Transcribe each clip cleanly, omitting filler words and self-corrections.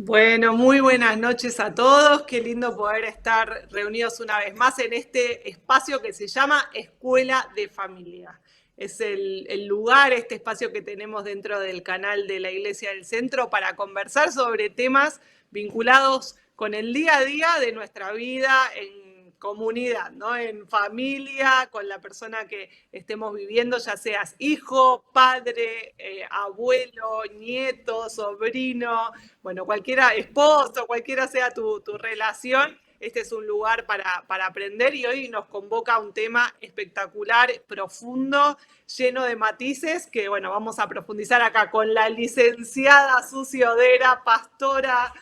Bueno, muy buenas noches a todos. Qué lindo poder estar reunidos una vez más en este espacio que se llama Escuela de Familia. Es el lugar, este espacio que tenemos dentro del canal de la Iglesia del Centro para conversar sobre temas vinculados con el día a día de nuestra vida en comunidad, ¿no? En familia, con la persona que estemos viviendo, ya seas hijo, padre, abuelo, nieto, sobrino, bueno, cualquiera, esposo, cualquiera sea tu relación, este es un lugar para aprender y hoy nos convoca un tema espectacular, profundo, lleno de matices que, bueno, vamos a profundizar acá con la licenciada Susi Odera, pastora.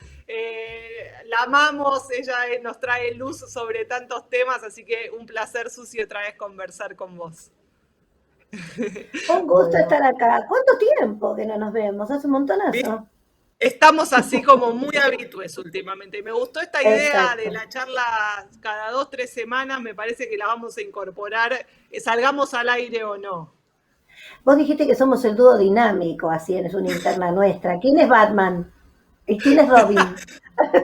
La amamos, ella nos trae luz sobre tantos temas, así que un placer, Susi, otra vez conversar con vos. Un gusto Bueno, estar acá. ¿Cuánto tiempo que no nos vemos? Hace un ¿viste? montonazo. Estamos así como muy habitués últimamente. Me gustó esta idea de Exacto. la charla cada 2, 3 semanas, me parece que la vamos a incorporar, salgamos al aire o no. Vos dijiste que somos el dúo dinámico, así es una interna nuestra. ¿Quién es Batman? ¿Y quién es Robin?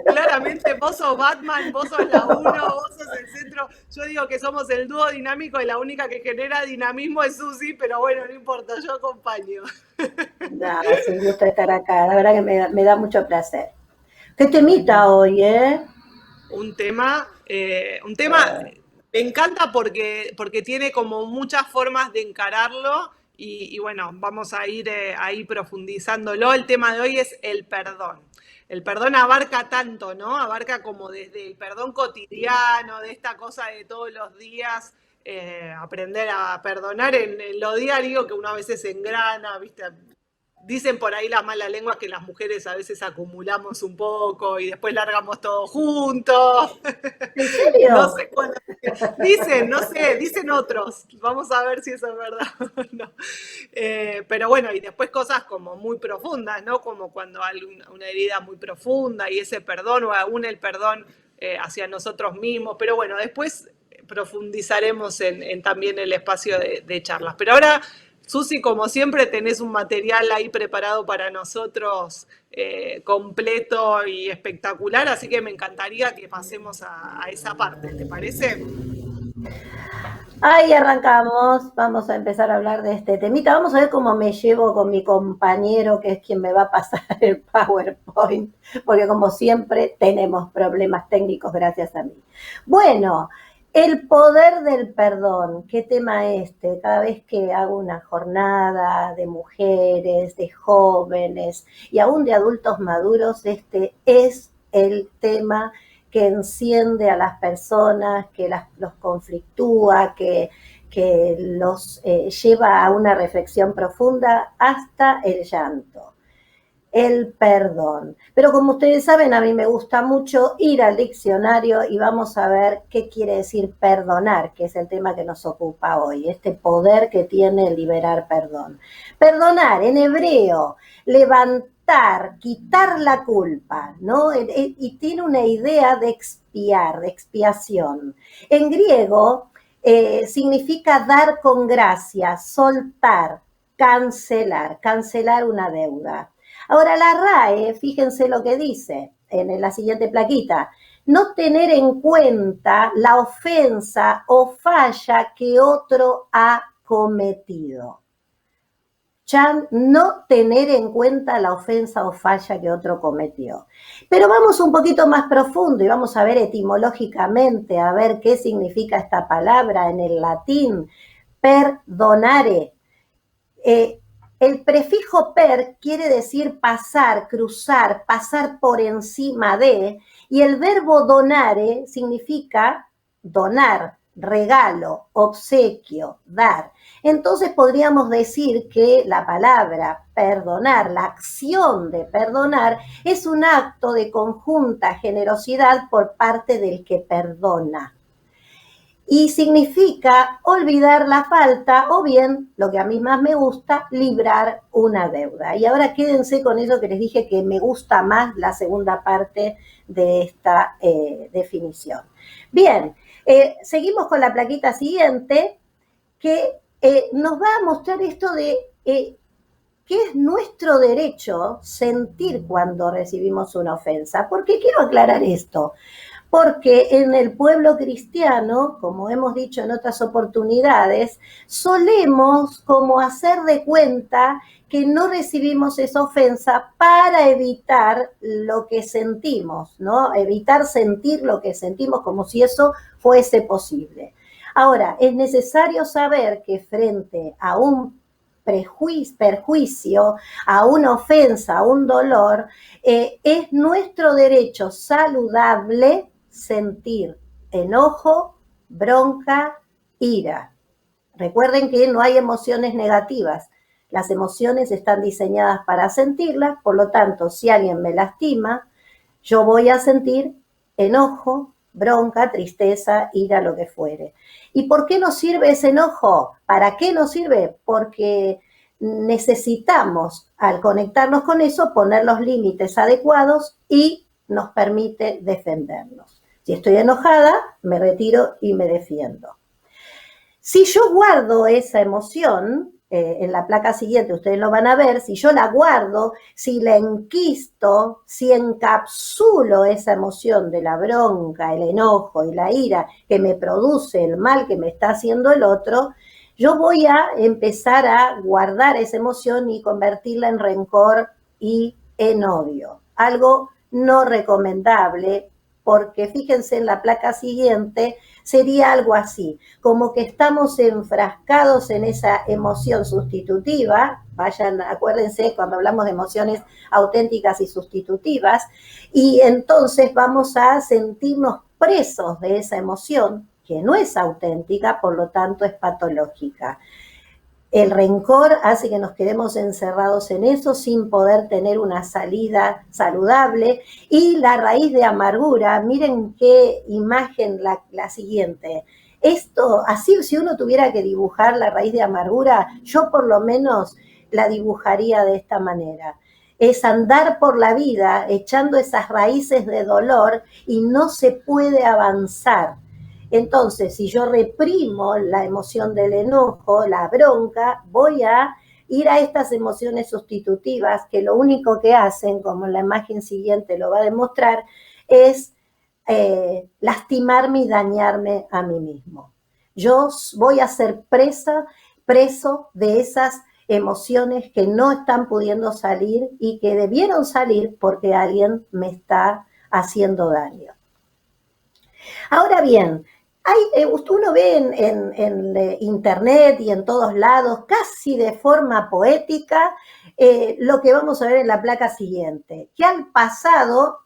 Claramente vos sos Batman, vos sos la uno, vos sos el centro. Yo digo que somos el dúo dinámico y la única que genera dinamismo es Susi, pero bueno, no importa, yo acompaño. Nada, es un gusto estar acá. La verdad que me da mucho placer. ¿Qué temita hoy, eh? Un tema me encanta porque tiene como muchas formas de encararlo y bueno, vamos a ir ahí profundizándolo. El tema de hoy es el perdón. El perdón abarca tanto, ¿no? Abarca como desde el perdón cotidiano, de esta cosa de todos los días, aprender a perdonar en lo diario que uno a veces engrana, ¿viste? Dicen por ahí las malas lenguas que las mujeres a veces acumulamos un poco y después largamos todo juntos. ¿En No serio? sé cuándo. Dicen, no sé, dicen otros. Vamos a ver si eso es verdad o no. Pero bueno, y después cosas como muy profundas, ¿no? Como cuando hay una herida muy profunda y ese perdón o aún el perdón hacia nosotros mismos. Pero bueno, después profundizaremos en también el espacio de charlas. Pero ahora, Susi, como siempre, tenés un material ahí preparado para nosotros completo y espectacular, así que me encantaría que pasemos a esa parte, ¿te parece? Ahí arrancamos, vamos a empezar a hablar de este temita. Vamos a ver cómo me llevo con mi compañero, que es quien me va a pasar el PowerPoint, porque como siempre tenemos problemas técnicos gracias a mí. Bueno, el poder del perdón, qué tema este. Cada vez que hago una jornada de mujeres, de jóvenes y aún de adultos maduros, este es el tema que enciende a las personas, que los conflictúa, que los lleva a una reflexión profunda hasta el llanto, el perdón. Pero como ustedes saben, a mí me gusta mucho ir al diccionario y vamos a ver qué quiere decir perdonar, que es el tema que nos ocupa hoy, este poder que tiene el liberar perdón. Perdonar en hebreo, levantar, quitar la culpa, ¿no? Y tiene una idea de expiar, de expiación. En griego significa dar con gracia, soltar, cancelar una deuda. Ahora la RAE, fíjense lo que dice en la siguiente plaquita, no tener en cuenta la ofensa o falla que otro ha cometido. Chan, no tener en cuenta la ofensa o falla que otro cometió. Pero vamos un poquito más profundo y vamos a ver etimológicamente, a ver qué significa esta palabra en el latín, perdonare. Eh, el prefijo per quiere decir pasar, cruzar, pasar por encima de, y el verbo donare significa donar, regalo, obsequio, dar. Entonces podríamos decir que la palabra perdonar, la acción de perdonar, es un acto de conjunta generosidad por parte del que perdona y significa olvidar la falta o bien, lo que a mí más me gusta, librar una deuda. Y ahora quédense con eso que les dije que me gusta más la segunda parte de esta definición. Bien, seguimos con la plaquita siguiente que nos va a mostrar esto de que es nuestro derecho sentir cuando recibimos una ofensa. ¿Por qué quiero aclarar esto? Porque en el pueblo cristiano, como hemos dicho en otras oportunidades, solemos como hacer de cuenta que no recibimos esa ofensa para evitar lo que sentimos, ¿no? Evitar sentir lo que sentimos como si eso fuese posible. Ahora, es necesario saber que frente a un perjuicio, a una ofensa, a un dolor, es nuestro derecho saludable sentir enojo, bronca, ira. Recuerden que no hay emociones negativas. Las emociones están diseñadas para sentirlas, por lo tanto, si alguien me lastima, yo voy a sentir enojo, bronca, tristeza, ira, lo que fuere. ¿Y por qué nos sirve ese enojo? ¿Para qué nos sirve? Porque necesitamos, al conectarnos con eso, poner los límites adecuados y nos permite defendernos. Si estoy enojada, me retiro y me defiendo. Si yo guardo esa emoción, en la placa siguiente ustedes lo van a ver, si yo la guardo, si la enquisto, si encapsulo esa emoción de la bronca, el enojo y la ira que me produce el mal que me está haciendo el otro, yo voy a empezar a guardar esa emoción y convertirla en rencor y en odio. Algo no recomendable, porque fíjense en la placa siguiente, sería algo así, como que estamos enfrascados en esa emoción sustitutiva, vayan, acuérdense cuando hablamos de emociones auténticas y sustitutivas, y entonces vamos a sentirnos presos de esa emoción, que no es auténtica, por lo tanto es patológica. El rencor hace que nos quedemos encerrados en eso sin poder tener una salida saludable. Y la raíz de amargura, miren qué imagen la siguiente. Esto, así si uno tuviera que dibujar la raíz de amargura, yo por lo menos la dibujaría de esta manera. Es andar por la vida echando esas raíces de dolor y no se puede avanzar. Entonces, si yo reprimo la emoción del enojo, la bronca, voy a ir a estas emociones sustitutivas que lo único que hacen, como en la imagen siguiente lo va a demostrar, es lastimarme y dañarme a mí mismo. Yo voy a ser preso de esas emociones que no están pudiendo salir y que debieron salir porque alguien me está haciendo daño. Ahora bien, uno ve en internet y en todos lados, casi de forma poética, lo que vamos a ver en la placa siguiente, que al pasado,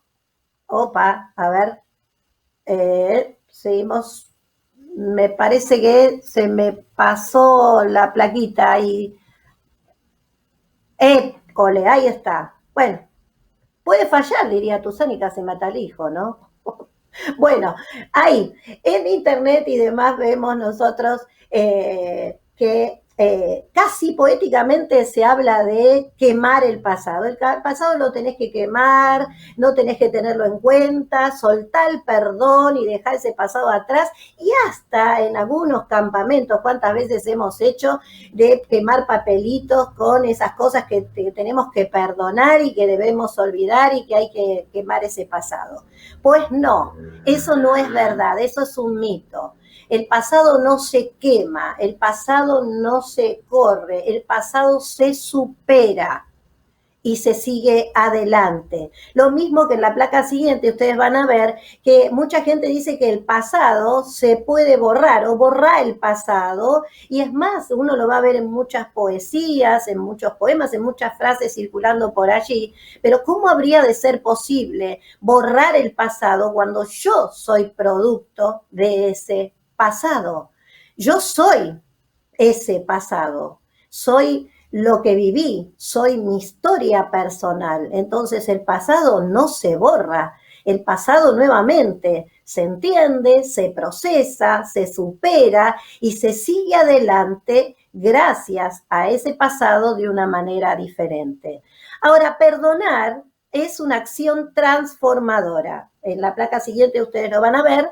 a ver, seguimos, me parece que se me pasó la plaquita y, cole, ahí está. Bueno, puede fallar, diría Tusánica, se mata al hijo, ¿no? Bueno, ahí, en internet y demás vemos nosotros que casi poéticamente se habla de quemar el pasado. El pasado lo tenés que quemar, no tenés que tenerlo en cuenta, soltar el perdón y dejar ese pasado atrás. Y hasta en algunos campamentos, cuántas veces hemos hecho de quemar papelitos con esas cosas que tenemos que perdonar y que debemos olvidar y que hay que quemar ese pasado. Pues no, eso no es verdad, eso es un mito. El pasado no se quema, el pasado no se corre, el pasado se supera y se sigue adelante. Lo mismo que en la placa siguiente, ustedes van a ver que mucha gente dice que el pasado se puede borrar o borrar el pasado, y es más, uno lo va a ver en muchas poesías, en muchos poemas, en muchas frases circulando por allí, pero ¿cómo habría de ser posible borrar el pasado cuando yo soy producto de ese pasado? Yo soy ese pasado, soy lo que viví, soy mi historia personal. Entonces el pasado no se borra, el pasado nuevamente se entiende, se procesa, se supera y se sigue adelante gracias a ese pasado de una manera diferente. Ahora, perdonar es una acción transformadora. En la placa siguiente ustedes lo van a ver.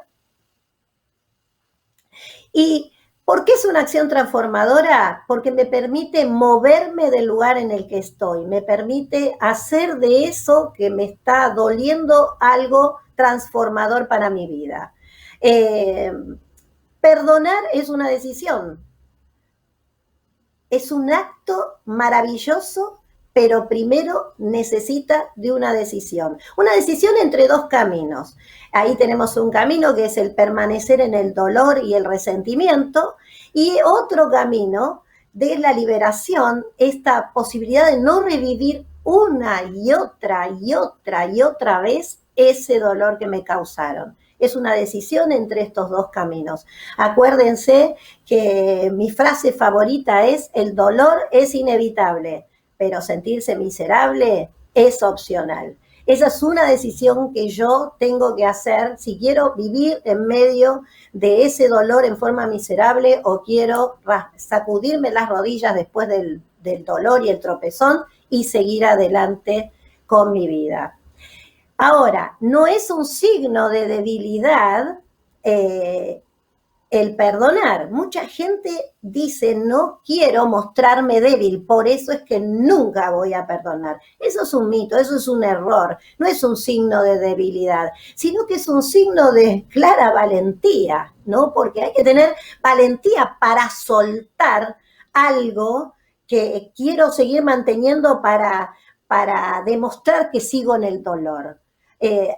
Y ¿Por qué es una acción transformadora? Porque me permite moverme del lugar en el que estoy, me permite hacer de eso que me está doliendo algo transformador para mi vida. Perdonar es una decisión, es un acto maravilloso, pero primero necesita de una decisión. Una decisión entre dos caminos. Ahí tenemos un camino que es el permanecer en el dolor y el resentimiento, y otro camino de la liberación, esta posibilidad de no revivir una y otra y otra y otra vez ese dolor que me causaron. Es una decisión entre estos dos caminos. Acuérdense que mi frase favorita es: el dolor es inevitable, pero sentirse miserable es opcional. Esa es una decisión que yo tengo que hacer si quiero vivir en medio de ese dolor en forma miserable o quiero sacudirme las rodillas después del dolor y el tropezón y seguir adelante con mi vida. Ahora, no es un signo de debilidad el perdonar. Mucha gente dice: no quiero mostrarme débil, por eso es que nunca voy a perdonar. Eso es un mito, eso es un error. No es un signo de debilidad, sino que es un signo de clara valentía, ¿no? Porque hay que tener valentía para soltar algo que quiero seguir manteniendo para demostrar que sigo en el dolor.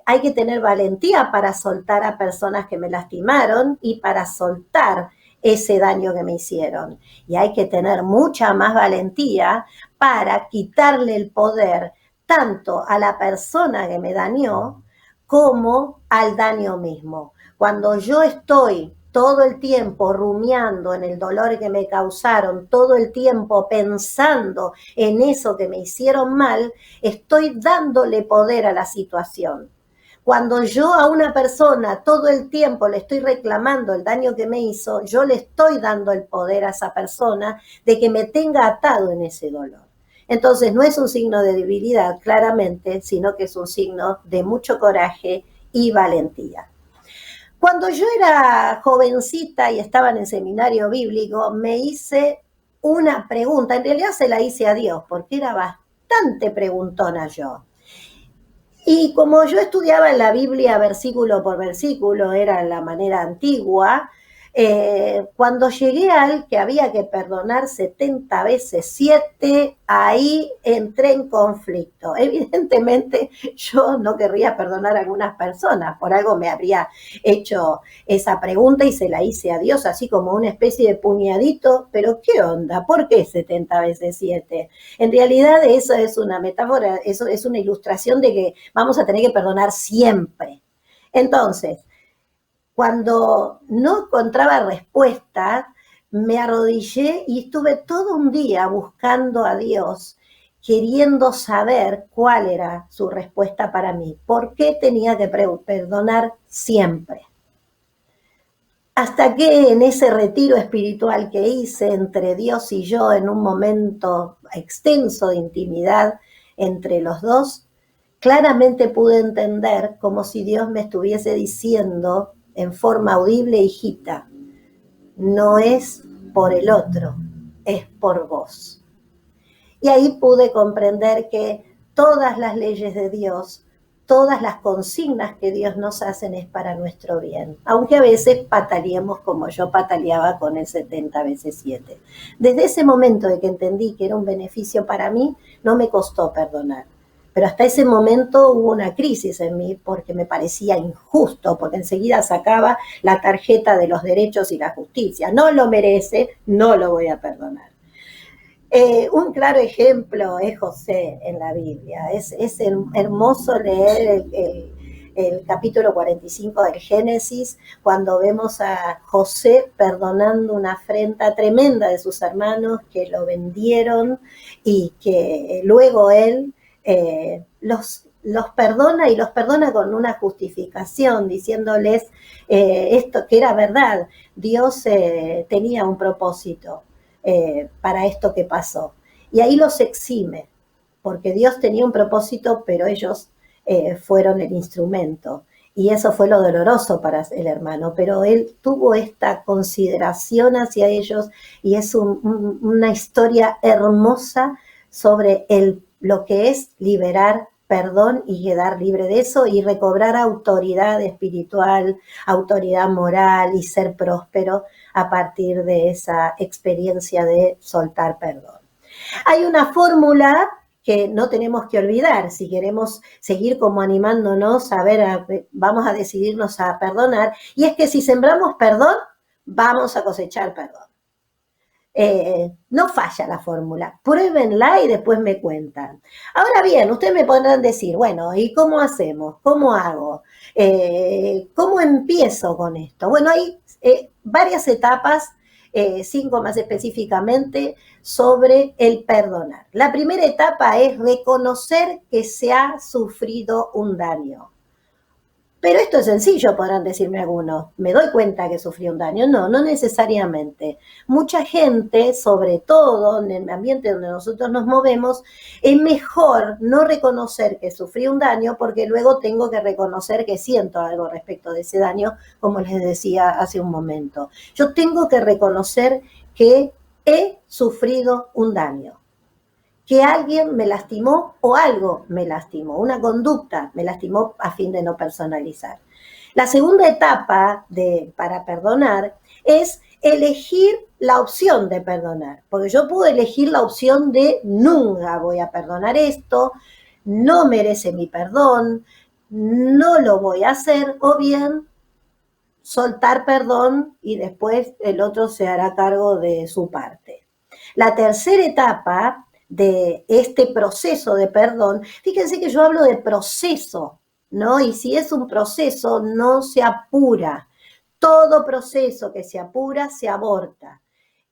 Hay que tener valentía para soltar a personas que me lastimaron y para soltar ese daño que me hicieron. Y hay que tener mucha más valentía para quitarle el poder tanto a la persona que me dañó como al daño mismo. Cuando yo estoy todo el tiempo rumiando en el dolor que me causaron, todo el tiempo pensando en eso que me hicieron mal, estoy dándole poder a la situación. Cuando yo a una persona todo el tiempo le estoy reclamando el daño que me hizo, yo le estoy dando el poder a esa persona de que me tenga atado en ese dolor. Entonces no es un signo de debilidad, claramente, sino que es un signo de mucho coraje y valentía. Cuando yo era jovencita y estaba en el seminario bíblico, me hice una pregunta. En realidad se la hice a Dios, porque era bastante preguntona yo. Y como yo estudiaba la Biblia versículo por versículo, era la manera antigua, cuando llegué al que había que perdonar 70 veces 7, ahí entré en conflicto. Evidentemente yo no querría perdonar a algunas personas, por algo me habría hecho esa pregunta y se la hice a Dios, así como una especie de puñadito, pero ¿qué onda? ¿Por qué 70 veces 7? En realidad eso es una metáfora, eso es una ilustración de que vamos a tener que perdonar siempre. Entonces, cuando no encontraba respuesta, me arrodillé y estuve todo un día buscando a Dios, queriendo saber cuál era su respuesta para mí. ¿Por qué tenía que perdonar siempre? Hasta que en ese retiro espiritual que hice entre Dios y yo, en un momento extenso de intimidad entre los dos, claramente pude entender como si Dios me estuviese diciendo en forma audible: hijita, no es por el otro, es por vos. Y ahí pude comprender que todas las leyes de Dios, todas las consignas que Dios nos hacen es para nuestro bien, aunque a veces pataleemos como yo pataleaba con el 70 veces 7. Desde ese momento de que entendí que era un beneficio para mí, no me costó perdonar. Pero hasta ese momento hubo una crisis en mí porque me parecía injusto, porque enseguida sacaba la tarjeta de los derechos y la justicia. No lo merece, no lo voy a perdonar. Un claro ejemplo es José en la Biblia. Es hermoso leer el capítulo 45 del Génesis, cuando vemos a José perdonando una afrenta tremenda de sus hermanos que lo vendieron y que luego él los perdona, y los perdona con una justificación, diciéndoles esto que era verdad. Dios tenía un propósito para esto que pasó. Y ahí los exime, porque Dios tenía un propósito, pero ellos fueron el instrumento. Y eso fue lo doloroso para el hermano, pero él tuvo esta consideración hacia ellos y es una historia hermosa sobre lo que es liberar perdón y quedar libre de eso y recobrar autoridad espiritual, autoridad moral y ser próspero a partir de esa experiencia de soltar perdón. Hay una fórmula que no tenemos que olvidar si queremos seguir como animándonos a ver, vamos a decidirnos a perdonar, y es que si sembramos perdón, vamos a cosechar perdón. No falla la fórmula, pruébenla y después me cuentan. Ahora bien, ustedes me podrán decir, bueno, ¿y cómo hacemos? ¿Cómo hago? ¿Cómo empiezo con esto? Bueno, hay varias etapas, 5 más específicamente, sobre el perdonar. La primera etapa es reconocer que se ha sufrido un daño. Pero esto es sencillo, podrán decirme algunos. Me doy cuenta que sufrí un daño. No, no necesariamente. Mucha gente, sobre todo en el ambiente donde nosotros nos movemos, es mejor no reconocer que sufrí un daño porque luego tengo que reconocer que siento algo respecto de ese daño, como les decía hace un momento. Yo tengo que reconocer que he sufrido un daño, que alguien me lastimó o algo me lastimó, una conducta me lastimó a fin de no personalizar. La segunda etapa para perdonar es elegir la opción de perdonar, porque yo puedo elegir la opción de nunca voy a perdonar esto, no merece mi perdón, no lo voy a hacer, o bien soltar perdón y después el otro se hará cargo de su parte. La tercera etapa de este proceso de perdón, fíjense que yo hablo de proceso, ¿no? Y si es un proceso, no se apura. Todo proceso que se apura, se aborta.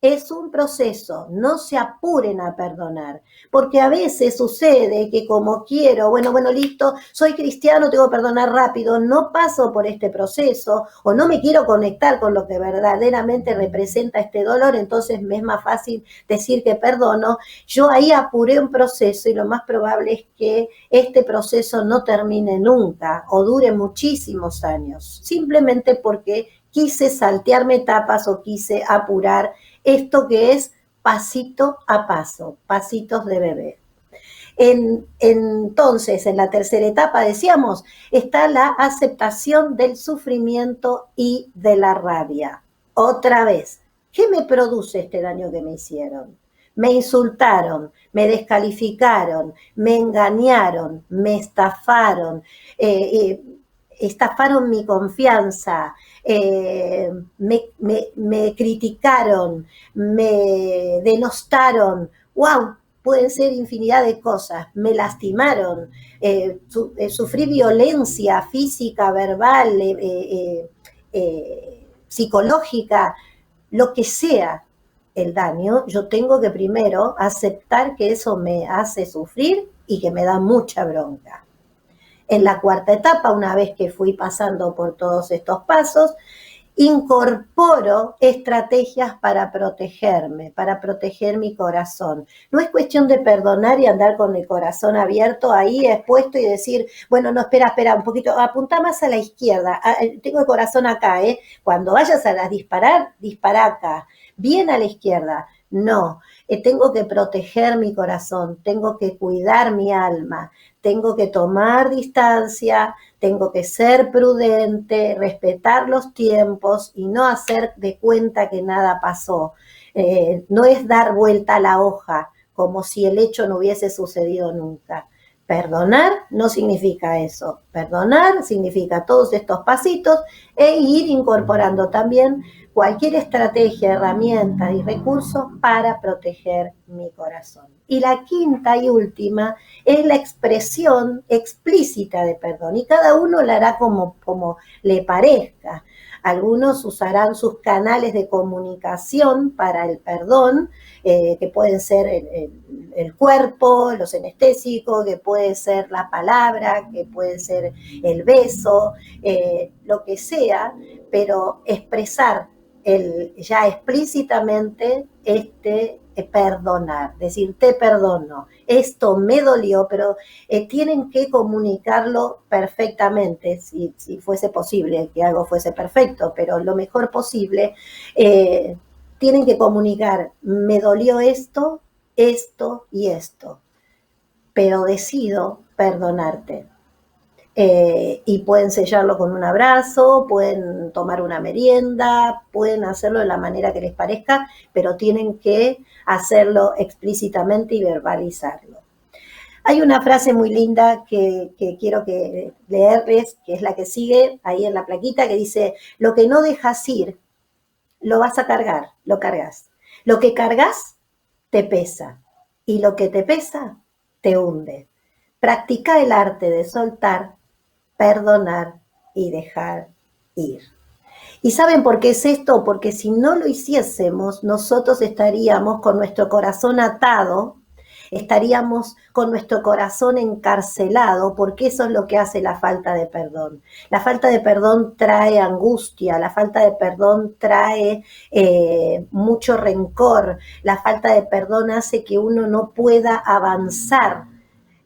Es un proceso, no se apuren a perdonar, porque a veces sucede que como quiero, bueno, listo, soy cristiano, tengo que perdonar rápido, no paso por este proceso o no me quiero conectar con lo que verdaderamente representa este dolor, entonces me es más fácil decir que perdono. Yo ahí apuré un proceso y lo más probable es que este proceso no termine nunca o dure muchísimos años, simplemente porque quise saltearme etapas o quise apurar esto que es pasito a paso, pasitos de bebé. Entonces, en la tercera etapa, decíamos, está la aceptación del sufrimiento y de la rabia. Otra vez, ¿qué me produce este daño que me hicieron? Me insultaron, me descalificaron, me engañaron, me estafaron, estafaron mi confianza, me criticaron, me denostaron. ¡Wow! Pueden ser infinidad de cosas. Me lastimaron, sufrí violencia física, verbal, psicológica, lo que sea el daño, yo tengo que primero aceptar que eso me hace sufrir y que me da mucha bronca. En la cuarta etapa, una vez que fui pasando por todos estos pasos, incorporo estrategias para protegerme, para proteger mi corazón. No es cuestión de perdonar y andar con el corazón abierto ahí expuesto y decir, bueno, no, espera, un poquito, apunta más a la izquierda, tengo el corazón acá, cuando vayas a disparar, dispara acá, bien a la izquierda. No, tengo que proteger mi corazón, tengo que cuidar mi alma, tengo que tomar distancia, tengo que ser prudente, respetar los tiempos y no hacer de cuenta que nada pasó. No es dar vuelta a la hoja como si el hecho no hubiese sucedido nunca. Perdonar no significa eso. Perdonar significa todos estos pasitos e ir incorporando también cualquier estrategia, herramienta y recurso para proteger mi corazón. Y la quinta y última es la expresión explícita de perdón. Y cada uno la hará como le parezca. Algunos usarán sus canales de comunicación para el perdón, que pueden ser el cuerpo, los anestésicos, que puede ser la palabra, que puede ser el beso, lo que sea, pero expresar ya explícitamente perdonar, decir, te perdono, esto me dolió, pero tienen que comunicarlo perfectamente, si fuese posible que algo fuese perfecto, pero lo mejor posible, tienen que comunicar, me dolió esto, esto y esto, pero decido perdonarte. Y pueden sellarlo con un abrazo, pueden tomar una merienda, pueden hacerlo de la manera que les parezca, pero tienen que hacerlo explícitamente y verbalizarlo. Hay una frase muy linda que quiero leerles, que es la que sigue ahí en la plaquita, que dice, lo que no dejas ir, lo vas a cargar, lo cargas. Lo que cargas, te pesa. Y lo que te pesa, te hunde. Practica el arte de soltar, perdonar y dejar ir. ¿Y saben por qué es esto? Porque si no lo hiciésemos, nosotros estaríamos con nuestro corazón atado, estaríamos con nuestro corazón encarcelado, porque eso es lo que hace la falta de perdón. La falta de perdón trae angustia, la falta de perdón trae mucho rencor, la falta de perdón hace que uno no pueda avanzar.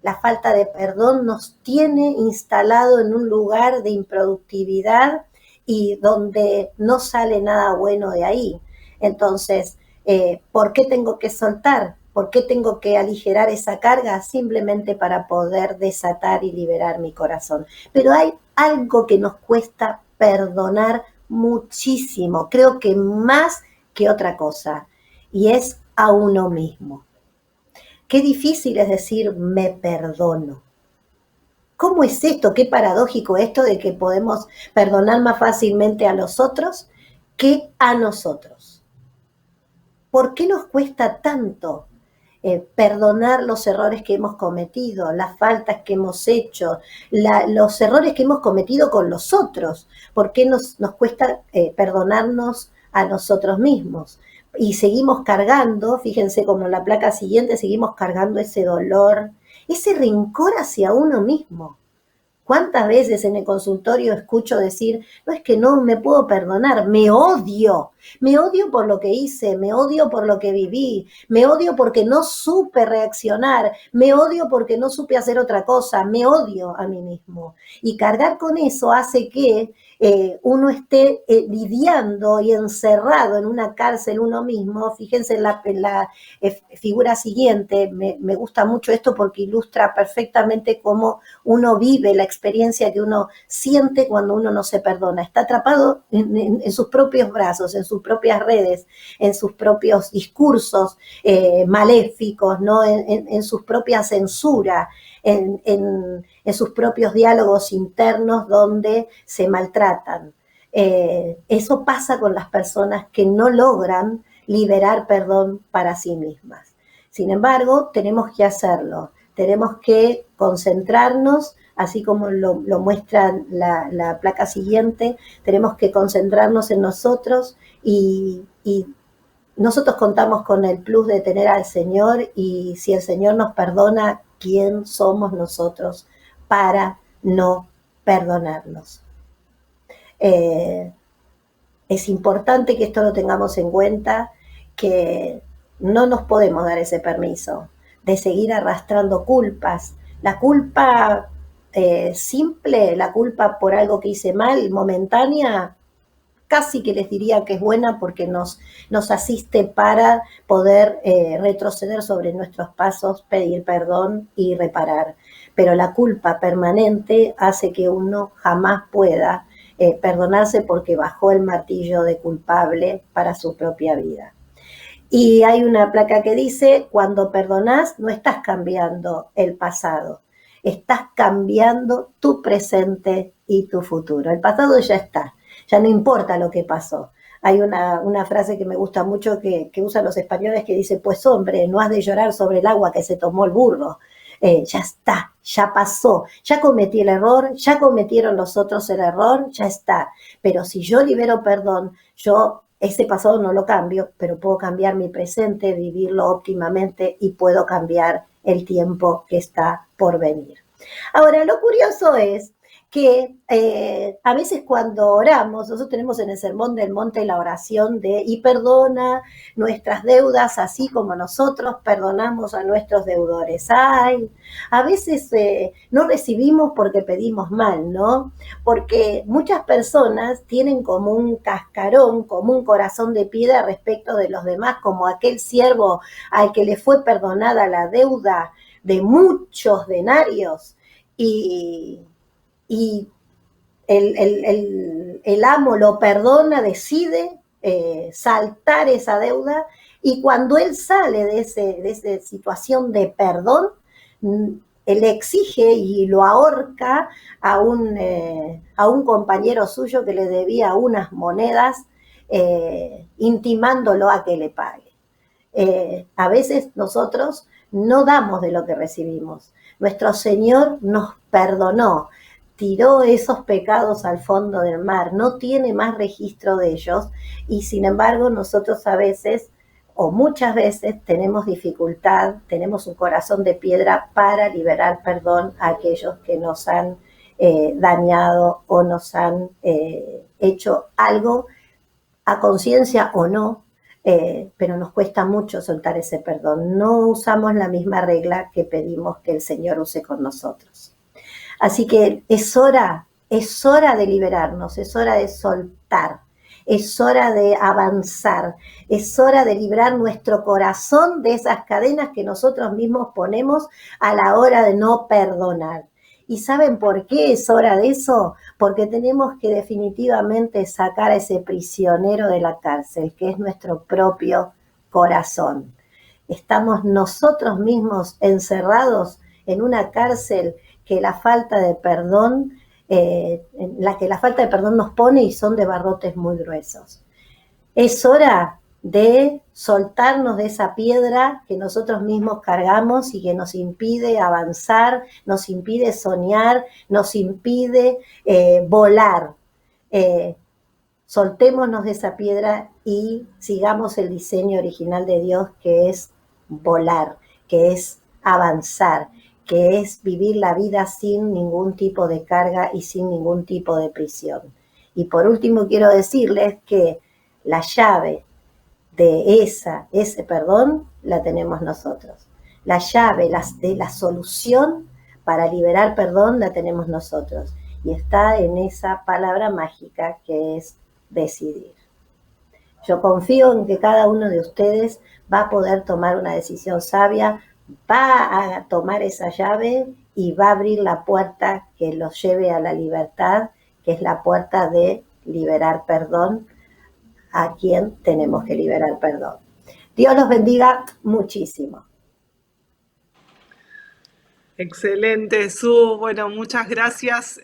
La falta de perdón nos tiene instalado en un lugar de improductividad y donde no sale nada bueno de ahí. Entonces, ¿por qué tengo que soltar? ¿Por qué tengo que aligerar esa carga? Simplemente para poder desatar y liberar mi corazón. Pero hay algo que nos cuesta perdonar muchísimo, creo que más que otra cosa, y es a uno mismo. Qué difícil es decir, me perdono. ¿Cómo es esto? Qué paradójico esto de que podemos perdonar más fácilmente a los otros que a nosotros. ¿Por qué nos cuesta tanto perdonar los errores que hemos cometido, las faltas que hemos hecho, los errores que hemos cometido con los otros? ¿Por qué nos cuesta perdonarnos a nosotros mismos? Y seguimos cargando, fíjense como en la placa siguiente, seguimos cargando ese dolor, ese rencor hacia uno mismo. ¿Cuántas veces en el consultorio escucho decir, no es que no me puedo perdonar, me odio por lo que hice, me odio por lo que viví, me odio porque no supe reaccionar, me odio porque no supe hacer otra cosa, me odio a mí mismo? Y cargar con eso hace que uno esté lidiando y encerrado en una cárcel uno mismo. Fíjense en la figura siguiente, me gusta mucho esto porque ilustra perfectamente cómo uno vive la experiencia que uno siente cuando uno no se perdona. Está atrapado en sus propios brazos, en sus propias redes, en sus propios discursos maléficos, ¿no? En sus propias censuras, en sus propios diálogos internos donde se maltratan. Eso pasa con las personas que no logran liberar perdón para sí mismas. Sin embargo, tenemos que hacerlo, tenemos que concentrarnos, así como lo muestra la placa siguiente, tenemos que concentrarnos en nosotros y nosotros contamos con el plus de tener al Señor, y si el Señor nos perdona, ¿quién somos nosotros para no perdonarnos? Es importante que esto lo tengamos en cuenta, que no nos podemos dar ese permiso de seguir arrastrando culpas. La culpa simple, la culpa por algo que hice mal, momentánea, casi que les diría que es buena porque nos asiste para poder retroceder sobre nuestros pasos, pedir perdón y reparar. Pero la culpa permanente hace que uno jamás pueda perdonarse porque bajó el martillo de culpable para su propia vida. Y hay una placa que dice, cuando perdonás no estás cambiando el pasado, estás cambiando tu presente y tu futuro. El pasado ya está, ya no importa lo que pasó. Hay una frase que me gusta mucho que usan los españoles que dice, pues hombre, no has de llorar sobre el agua que se tomó el burro. Ya está, ya pasó, ya cometí el error, ya cometieron los otros el error, ya está. Pero si yo libero perdón, yo ese pasado no lo cambio, pero puedo cambiar mi presente, vivirlo óptimamente y puedo cambiar el tiempo que está por venir. Ahora, lo curioso es que a veces cuando oramos, nosotros tenemos en el Sermón del Monte la oración de y perdona nuestras deudas así como nosotros perdonamos a nuestros deudores. Ay, a veces no recibimos porque pedimos mal, ¿no? Porque muchas personas tienen como un cascarón, como un corazón de piedra respecto de los demás, como aquel siervo al que le fue perdonada la deuda de muchos denarios y el amo lo perdona, decide saltar esa deuda y cuando él sale de esa situación de perdón, él exige y lo ahorca a un compañero suyo que le debía unas monedas, intimándolo a que le pague. A veces nosotros no damos de lo que recibimos. Nuestro Señor nos perdonó, tiró esos pecados al fondo del mar, no tiene más registro de ellos y sin embargo nosotros a veces o muchas veces tenemos dificultad, tenemos un corazón de piedra para liberar perdón a aquellos que nos han dañado o nos han hecho algo a conciencia o no, pero nos cuesta mucho soltar ese perdón. No usamos la misma regla que pedimos que el Señor use con nosotros. Así que es hora de liberarnos, es hora de soltar, es hora de avanzar, es hora de librar nuestro corazón de esas cadenas que nosotros mismos ponemos a la hora de no perdonar. ¿Y saben por qué es hora de eso? Porque tenemos que definitivamente sacar a ese prisionero de la cárcel, que es nuestro propio corazón. Estamos nosotros mismos encerrados en una cárcel que la falta de perdón, la que la falta de perdón nos pone y son de barrotes muy gruesos. Es hora de soltarnos de esa piedra que nosotros mismos cargamos y que nos impide avanzar, nos impide soñar, nos impide volar. Soltémonos de esa piedra y sigamos el diseño original de Dios, que es volar, que es avanzar, que es vivir la vida sin ningún tipo de carga y sin ningún tipo de prisión. Y por último quiero decirles que la llave de ese perdón la tenemos nosotros. La llave de la solución para liberar perdón la tenemos nosotros. Y está en esa palabra mágica que es decidir. Yo confío en que cada uno de ustedes va a poder tomar una decisión sabia, va a tomar esa llave y va a abrir la puerta que los lleve a la libertad, que es la puerta de liberar perdón a quien tenemos que liberar perdón. Dios los bendiga muchísimo. Excelente, Su. Bueno, muchas gracias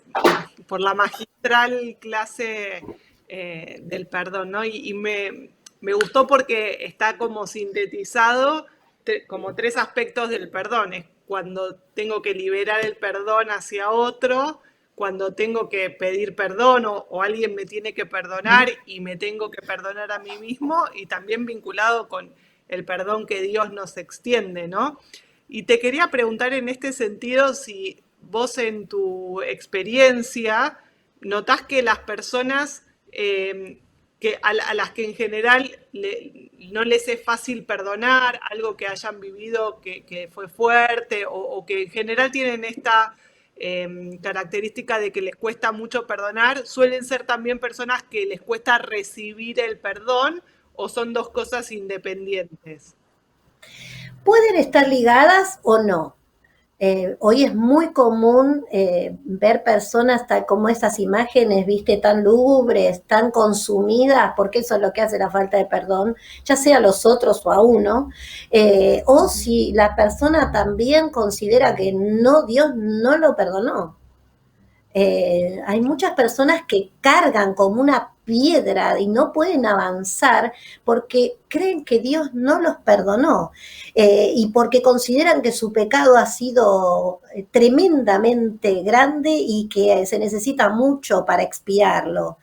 por la magistral clase del perdón, ¿no? Y me gustó porque está como sintetizado como tres aspectos del perdón. Es cuando tengo que liberar el perdón hacia otro, cuando tengo que pedir perdón o alguien me tiene que perdonar y me tengo que perdonar a mí mismo, y también vinculado con el perdón que Dios nos extiende, ¿no? Y te quería preguntar en este sentido si vos en tu experiencia notás que las personas a las que en general no les es fácil perdonar algo que hayan vivido que fue fuerte o que en general tienen esta característica de que les cuesta mucho perdonar, suelen ser también personas que les cuesta recibir el perdón o son dos cosas independientes. Pueden estar ligadas o no. Hoy es muy común ver personas tal como esas imágenes, viste, tan lúgubres, tan consumidas, porque eso es lo que hace la falta de perdón, ya sea a los otros o a uno, o si la persona también considera que no, Dios no lo perdonó. Hay muchas personas que cargan como una piedra y no pueden avanzar porque creen que Dios no los perdonó y porque consideran que su pecado ha sido tremendamente grande y que se necesita mucho para expiarlo.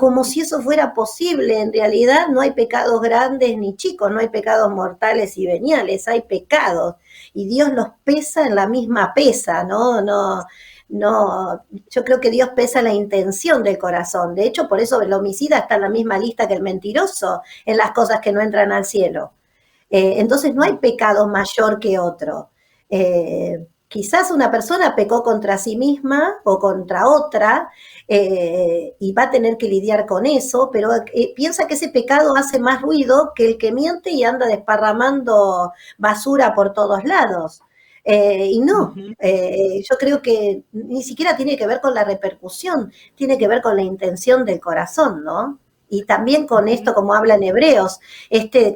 Como si eso fuera posible, en realidad no hay pecados grandes ni chicos, no hay pecados mortales y veniales, hay pecados y Dios los pesa en la misma pesa, ¿no? no, yo creo que Dios pesa la intención del corazón. De hecho, por eso el homicida está en la misma lista que el mentiroso en las cosas que no entran al cielo. Entonces no hay pecado mayor que otro. Quizás una persona pecó contra sí misma o contra otra y va a tener que lidiar con eso, pero piensa que ese pecado hace más ruido que el que miente y anda desparramando basura por todos lados. Y no, Ujú. yo creo que ni siquiera tiene que ver con la repercusión, tiene que ver con la intención del corazón, ¿no? Y también con esto, Ujú. como hablan hebreos,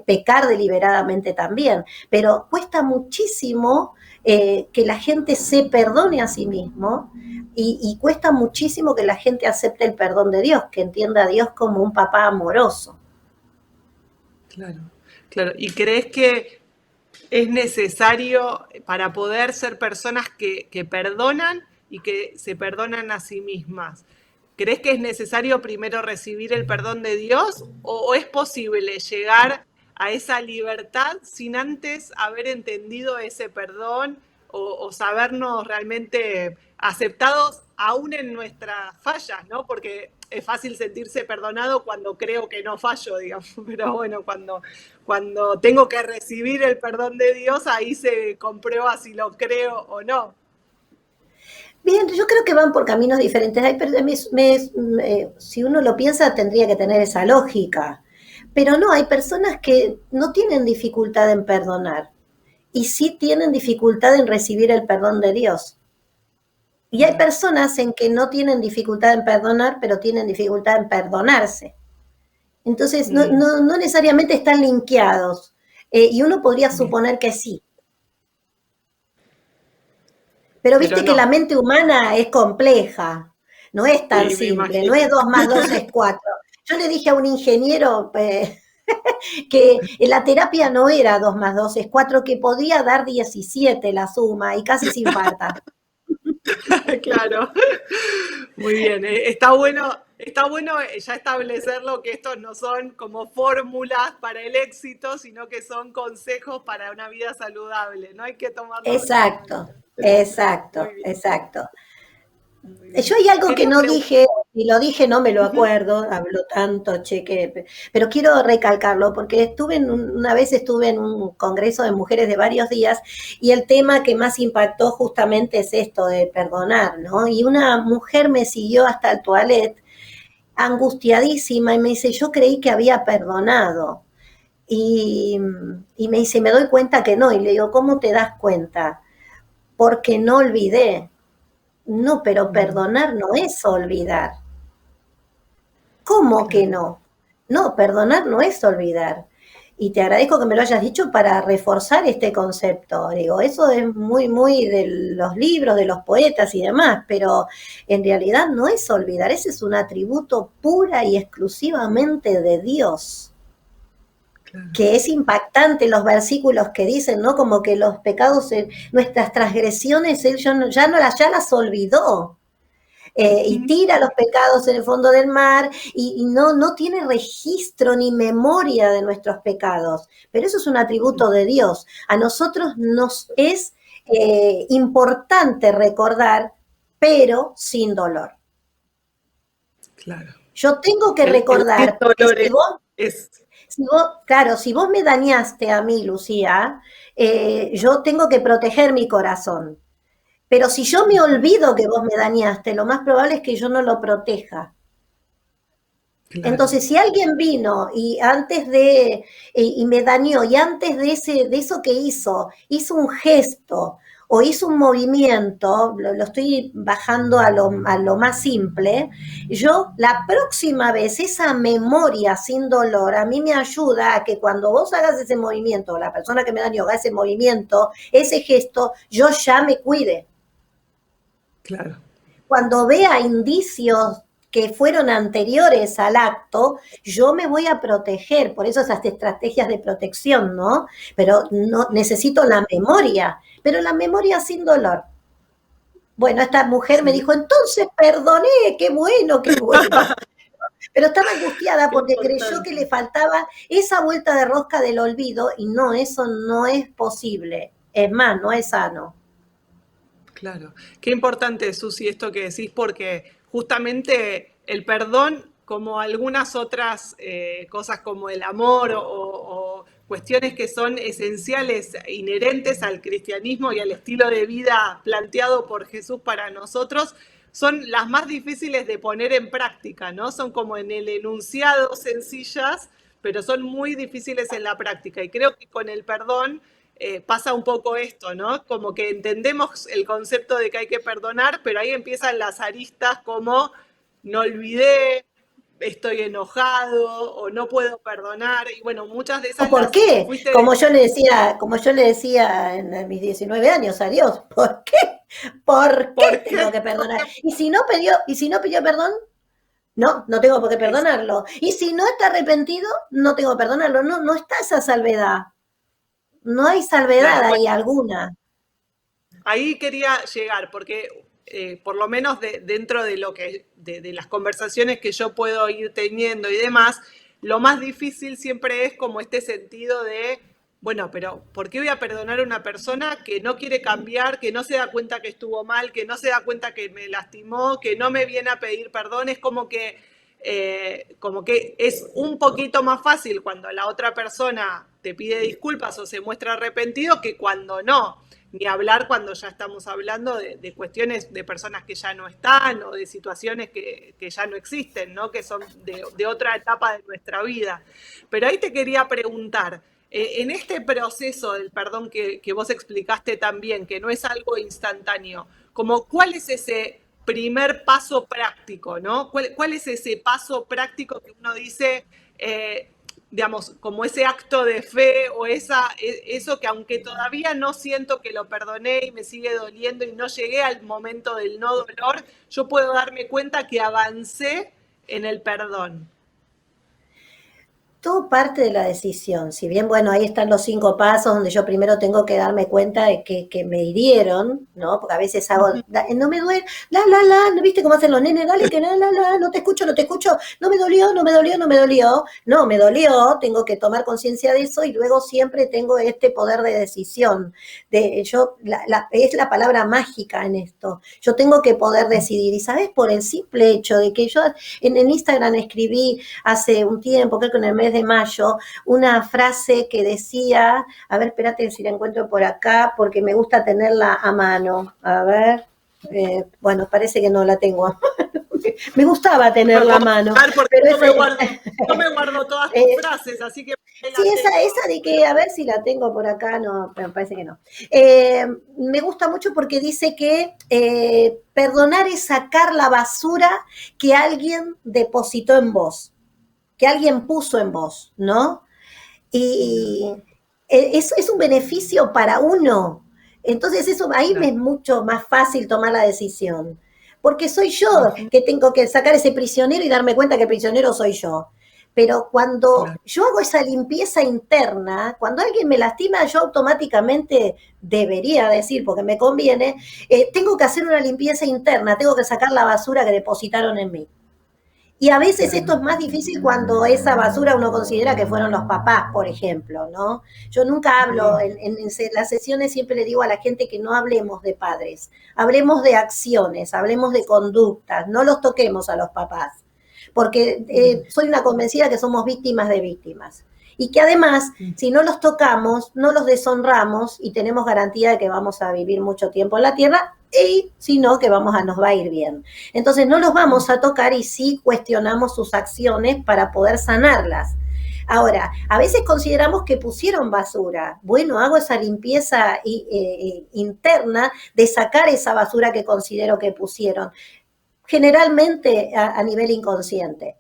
pecar deliberadamente también, pero cuesta muchísimo que la gente se perdone a sí mismo y cuesta muchísimo que la gente acepte el perdón de Dios, que entienda a Dios como un papá amoroso. Claro, claro. ¿Y crees que es necesario para poder ser personas que perdonan y que se perdonan a sí mismas? ¿Crees que es necesario primero recibir el perdón de Dios o es posible llegar a esa libertad sin antes haber entendido ese perdón o sabernos realmente aceptados aún en nuestras fallas, ¿no? Porque es fácil sentirse perdonado cuando creo que no fallo, digamos, pero bueno, cuando tengo que recibir el perdón de Dios, ahí se comprueba si lo creo o no. Bien, yo creo que van por caminos diferentes. Si uno lo piensa, tendría que tener esa lógica. Pero no, hay personas que no tienen dificultad en perdonar y sí tienen dificultad en recibir el perdón de Dios. Y hay Claro. personas en que no tienen dificultad en perdonar, pero tienen dificultad en perdonarse. Entonces, Mm, no necesariamente están linkeados. Y uno podría bien. suponer que sí. Pero Pero viste que la no. mente humana es compleja, no es tan Sí, me simple, no es imagino. 2 más 2 es 4. Yo le dije a un ingeniero que la terapia no era 2 más 2 es 4, que podía dar 17 la suma y casi se infarta. Claro. Muy bien. Está bueno ya establecerlo que estos no son como fórmulas para el éxito, sino que son consejos para una vida saludable. No hay que tomarlos Exacto, literalmente. Muy exacto, bien, exacto. muy Yo bien. hay algo que Quería no preguntar. dije, y lo dije, no me lo acuerdo, hablo tanto, cheque, pero quiero recalcarlo porque una vez estuve en un congreso de mujeres de varios días y el tema que más impactó justamente es esto de perdonar, ¿no? Y una mujer me siguió hasta el toilet angustiadísima y me dice, yo creí que había perdonado. Y, y me dice, me doy cuenta que no. Y le digo, ¿cómo te das cuenta? Porque no olvidé. No, pero perdonar no es olvidar. ¿Cómo que Claro. no? No, perdonar no es olvidar. Y te agradezco que me lo hayas dicho para reforzar este concepto. Digo, eso es muy, muy de los libros, de los poetas y demás, pero en realidad no es olvidar, ese es un atributo pura y exclusivamente de Dios, Claro. que es impactante los versículos que dicen, ¿no? Como que los pecados, nuestras transgresiones, Él ya las olvidó. Y Ujú. tira los pecados en el fondo del mar y no tiene registro ni memoria de nuestros pecados. Pero eso es un atributo de Dios. A nosotros nos es importante recordar, pero sin dolor. Claro. Yo tengo que El sin recordar, porque dolor es, claro, si vos me dañaste a mí, Lucía, yo tengo que proteger mi corazón. Pero si yo me olvido que vos me dañaste, lo más probable es que yo no lo proteja. claro. Entonces, si alguien vino y antes y me dañó, y antes de eso que hizo un gesto o hizo un movimiento, lo estoy bajando a lo más simple, yo la próxima vez, esa memoria sin dolor, a mí me ayuda a que cuando vos hagas ese movimiento, o la persona que me dañó haga ese movimiento, ese gesto, yo ya me cuide. Claro. Cuando vea indicios que fueron anteriores al acto, yo me voy a proteger, por eso esas estrategias de protección, ¿no? Pero no necesito la memoria, pero la memoria sin dolor. Bueno, esta mujer me Sí. dijo, entonces perdoné, qué bueno. Pero estaba angustiada Qué porque creyó que importante. le faltaba esa vuelta de rosca del olvido y no, eso no es posible. Es más, no es sano. Claro. Qué importante, Susi, esto que decís, porque justamente el perdón, como algunas otras cosas como el amor o cuestiones que son esenciales, inherentes al cristianismo y al estilo de vida planteado por Jesús para nosotros, son las más difíciles de poner en práctica, ¿no? Son como en el enunciado sencillas, pero son muy difíciles en la práctica. Y creo que con el perdón pasa un poco esto, ¿no? Como que entendemos el concepto de que hay que perdonar, pero ahí empiezan las aristas como no olvidé, estoy enojado o no puedo perdonar. Y bueno, muchas de ¿O esas por las qué? fuiste... Como yo le decía en mis 19 años a Dios, ¿por qué? ¿Por qué ¿Por tengo qué? que perdonar? Y si no pidió perdón, no, no tengo por qué Es, perdonarlo. Y si no está arrepentido, no tengo que perdonarlo. No, no está esa salvedad. No hay salvedad claro, bueno, ahí alguna. ahí quería llegar, porque por lo menos dentro de lo que de las conversaciones que yo puedo ir teniendo y demás, lo más difícil siempre es como este sentido de, bueno, pero ¿por qué voy a perdonar a una persona que no quiere cambiar, que no se da cuenta que estuvo mal, que no se da cuenta que me lastimó, que no me viene a pedir perdón? Es como que es un poquito más fácil cuando la otra persona te pide disculpas o se muestra arrepentido que cuando no. Ni hablar cuando ya estamos hablando de cuestiones de personas que ya no están o de situaciones que ya no existen, ¿no? Que son de otra etapa de nuestra vida. Pero ahí te quería preguntar, en este proceso del perdón que vos explicaste también, que no es algo instantáneo, como cuál es ese primer paso práctico, ¿no? ¿Cuál es ese paso práctico que uno dice, digamos, como ese acto de fe o eso que aunque todavía no siento que lo perdoné y me sigue doliendo y no llegué al momento del no dolor, yo puedo darme cuenta que avancé en el perdón? Todo parte de la decisión. Si bien, bueno, ahí están los 5 pasos donde yo primero tengo que darme cuenta de que me hirieron, ¿no? Porque a veces hago, no me duele, ¿no viste cómo hacen los nenes? Dale, que no te escucho, no te escucho, no me dolió, no me dolió, no me dolió. No, me dolió, tengo que tomar conciencia de eso y luego siempre tengo este poder de decisión. Es la palabra mágica en esto. Yo tengo que poder decidir. Y, ¿sabes? Por el simple hecho de que yo en Instagram escribí hace un tiempo, creo que en el mes de mayo, una frase que decía, a ver, espérate si la encuentro por acá, porque me gusta tenerla a mano. A ver, bueno, parece que no la tengo a mano. Me gustaba No me tenerla a puedo mano, dejar porque pero no me guardo todas tus eh, frases, así que ahí sí, la esa tengo. de que, a ver si la tengo por acá, no, pero me parece que no. Me gusta mucho porque dice que perdonar es sacar la basura que alguien depositó en vos, que alguien puso en vos, ¿no? Mira, Y es un beneficio para uno. Entonces eso ahí me claro. es mucho más fácil tomar la decisión. Porque soy yo Ujú, que tengo que sacar ese prisionero y darme cuenta que el prisionero soy yo. Pero cuando claro. yo hago esa limpieza interna, cuando alguien me lastima, yo automáticamente debería decir, porque me conviene, tengo que hacer una limpieza interna, tengo que sacar la basura que depositaron en mí. Y a veces esto Claro. es más difícil cuando esa basura uno considera que fueron los papás, por ejemplo, ¿no? Yo nunca hablo, Mm, en las sesiones siempre le digo a la gente que no hablemos de padres, hablemos de acciones, hablemos de conductas, no los toquemos a los papás, porque mm, soy una convencida que somos víctimas de víctimas. Y que además, mm. si no los tocamos, no los deshonramos y tenemos garantía de que vamos a vivir mucho tiempo en la tierra y si no, que nos va a ir bien. Entonces no los vamos a tocar y sí cuestionamos sus acciones para poder sanarlas. Ahora, a veces consideramos que pusieron basura. Bueno, hago esa limpieza interna de sacar esa basura que considero que pusieron, generalmente a nivel inconsciente.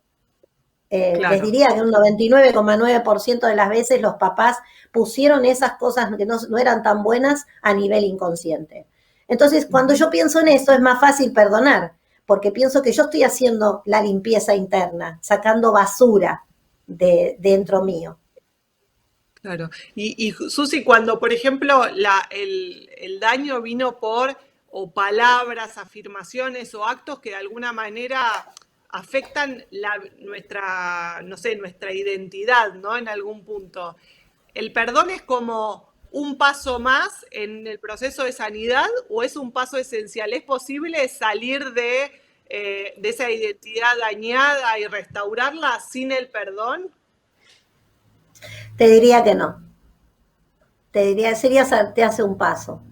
Les Claro. diría que un 99,9% de las veces los papás pusieron esas cosas que no eran tan buenas a nivel inconsciente. Entonces, cuando Ujú. yo pienso en eso, es más fácil perdonar, porque pienso que yo estoy haciendo la limpieza interna, sacando basura de dentro mío. Claro. Y Susi, cuando, por ejemplo, el daño vino por o palabras, afirmaciones o actos que de alguna manera afectan nuestra, no sé, nuestra identidad, ¿no? En algún punto. El perdón es como un paso más en el proceso de sanidad o es un paso esencial? ¿Es posible salir de esa identidad dañada y restaurarla sin el perdón? Te diría que no. Te diría, sería saltearse un paso.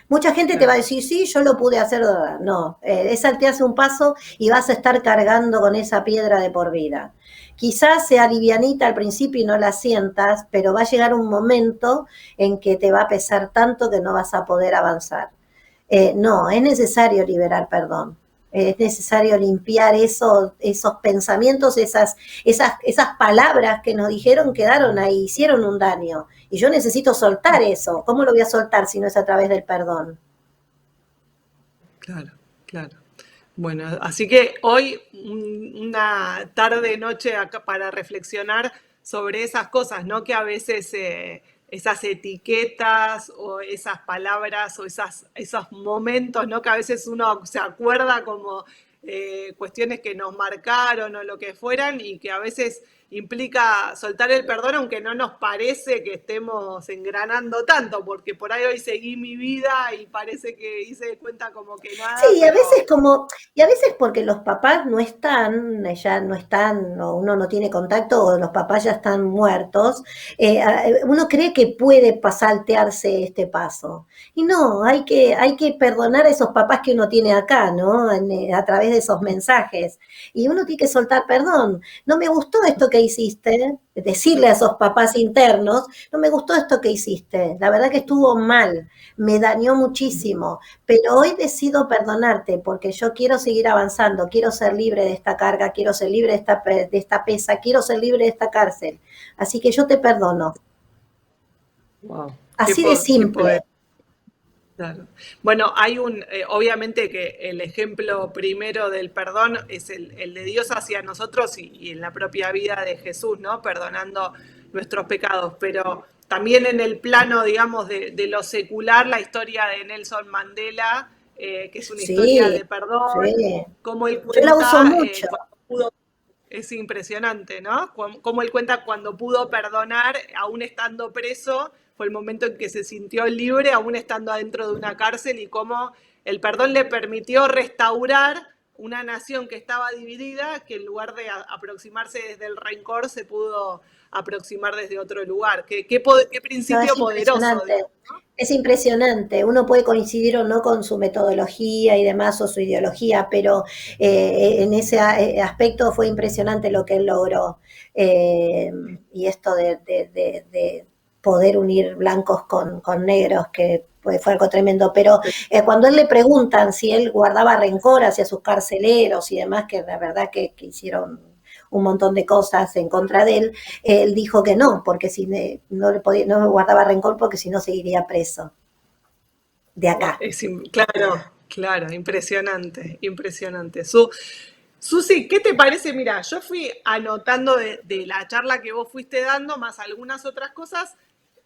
Mucha gente te va a Claro. decir, sí, yo lo pude hacer. No, es saltearse un paso y vas a estar cargando con esa piedra de por vida. Quizás sea livianita al principio y no la sientas, pero va a llegar un momento en que te va a pesar tanto que no vas a poder avanzar. No, es necesario liberar perdón. Es necesario limpiar esos pensamientos, esas palabras que nos dijeron quedaron ahí, hicieron un daño. Y yo necesito soltar eso. ¿Cómo lo voy a soltar si no es a través del perdón? Claro, claro. Bueno, así que hoy una tarde, noche acá para reflexionar sobre esas cosas, ¿no? Que a veces esas etiquetas o esas palabras o esos momentos, ¿no? Que a veces uno se acuerda como cuestiones que nos marcaron o lo que fueran y que a veces implica soltar el perdón aunque no nos parece que estemos engranando tanto, porque por ahí hoy seguí mi vida y parece que hice de cuenta como que nada, Sí, a pero veces como, y a veces porque los papás no están, ya no están, o uno no tiene contacto, o los papás ya están muertos, uno cree que puede saltearse este paso. Y no, hay que perdonar a esos papás que uno tiene acá, ¿no? A través de esos mensajes. Y uno tiene que soltar perdón. No me gustó esto que hiciste, decirle a esos papás internos, no me gustó esto que hiciste, la verdad que estuvo mal, me dañó muchísimo, pero hoy decido perdonarte porque yo quiero seguir avanzando, quiero ser libre de esta carga, quiero ser libre de esta pesa, quiero ser libre de esta cárcel. Así que yo te perdono. wow, Así de qué simple. poder. Claro. Bueno, obviamente que el ejemplo primero del perdón es el de Dios hacia nosotros y en la propia vida de Jesús, ¿no? Perdonando nuestros pecados, pero también en el plano, digamos, de lo secular, la historia de Nelson Mandela, que es una historia Sí, de perdón, sí. como él Yo la uso cuenta mucho. cuando pudo, es impresionante, ¿no? Como él cuenta cuando pudo perdonar, aún estando preso, fue el momento en que se sintió libre, aún estando adentro de una cárcel, y cómo el perdón le permitió restaurar una nación que estaba dividida, que en lugar de aproximarse desde el rencor, se pudo aproximar desde otro lugar. Qué No, es principio poderoso, impresionante. digamos. Es impresionante. Uno puede coincidir o no con su metodología y demás o su ideología, pero en ese aspecto fue impresionante lo que él logró. Eh, y esto de poder unir blancos con negros, que fue algo tremendo. Pero cuando él le preguntan si él guardaba rencor hacia sus carceleros y demás, que la verdad que hicieron un montón de cosas en contra de él dijo que no, porque si no le podía, no guardaba rencor porque si no seguiría preso de acá. Claro, claro, impresionante, impresionante. Susi, ¿qué te parece? Mira, yo fui anotando de la charla que vos fuiste dando, más algunas otras cosas.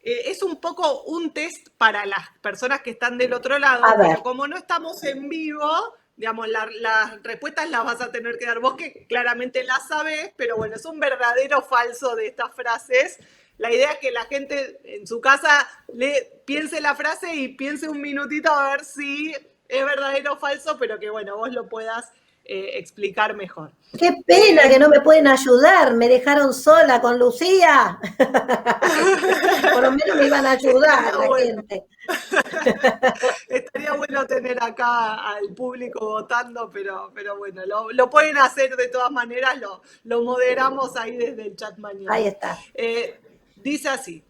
Es un poco un test para las personas que están del otro A lado, ver, pero como no estamos en vivo, digamos, las respuestas las vas a tener que dar vos, que claramente las sabés, pero bueno, es un verdadero o falso de estas frases. La idea es que la gente en su casa piense la frase y piense un minutito a ver si es verdadero o falso, pero que bueno, vos lo puedas explicar mejor. qué pena que no me pueden ayudar, me dejaron sola con Lucía. Por lo menos me iban a ayudar Estaría la bueno. gente. Estaría bueno tener acá al público votando, pero bueno, lo pueden hacer de todas maneras, lo moderamos ahí desde el chat Ahí mañana. está. Dice así,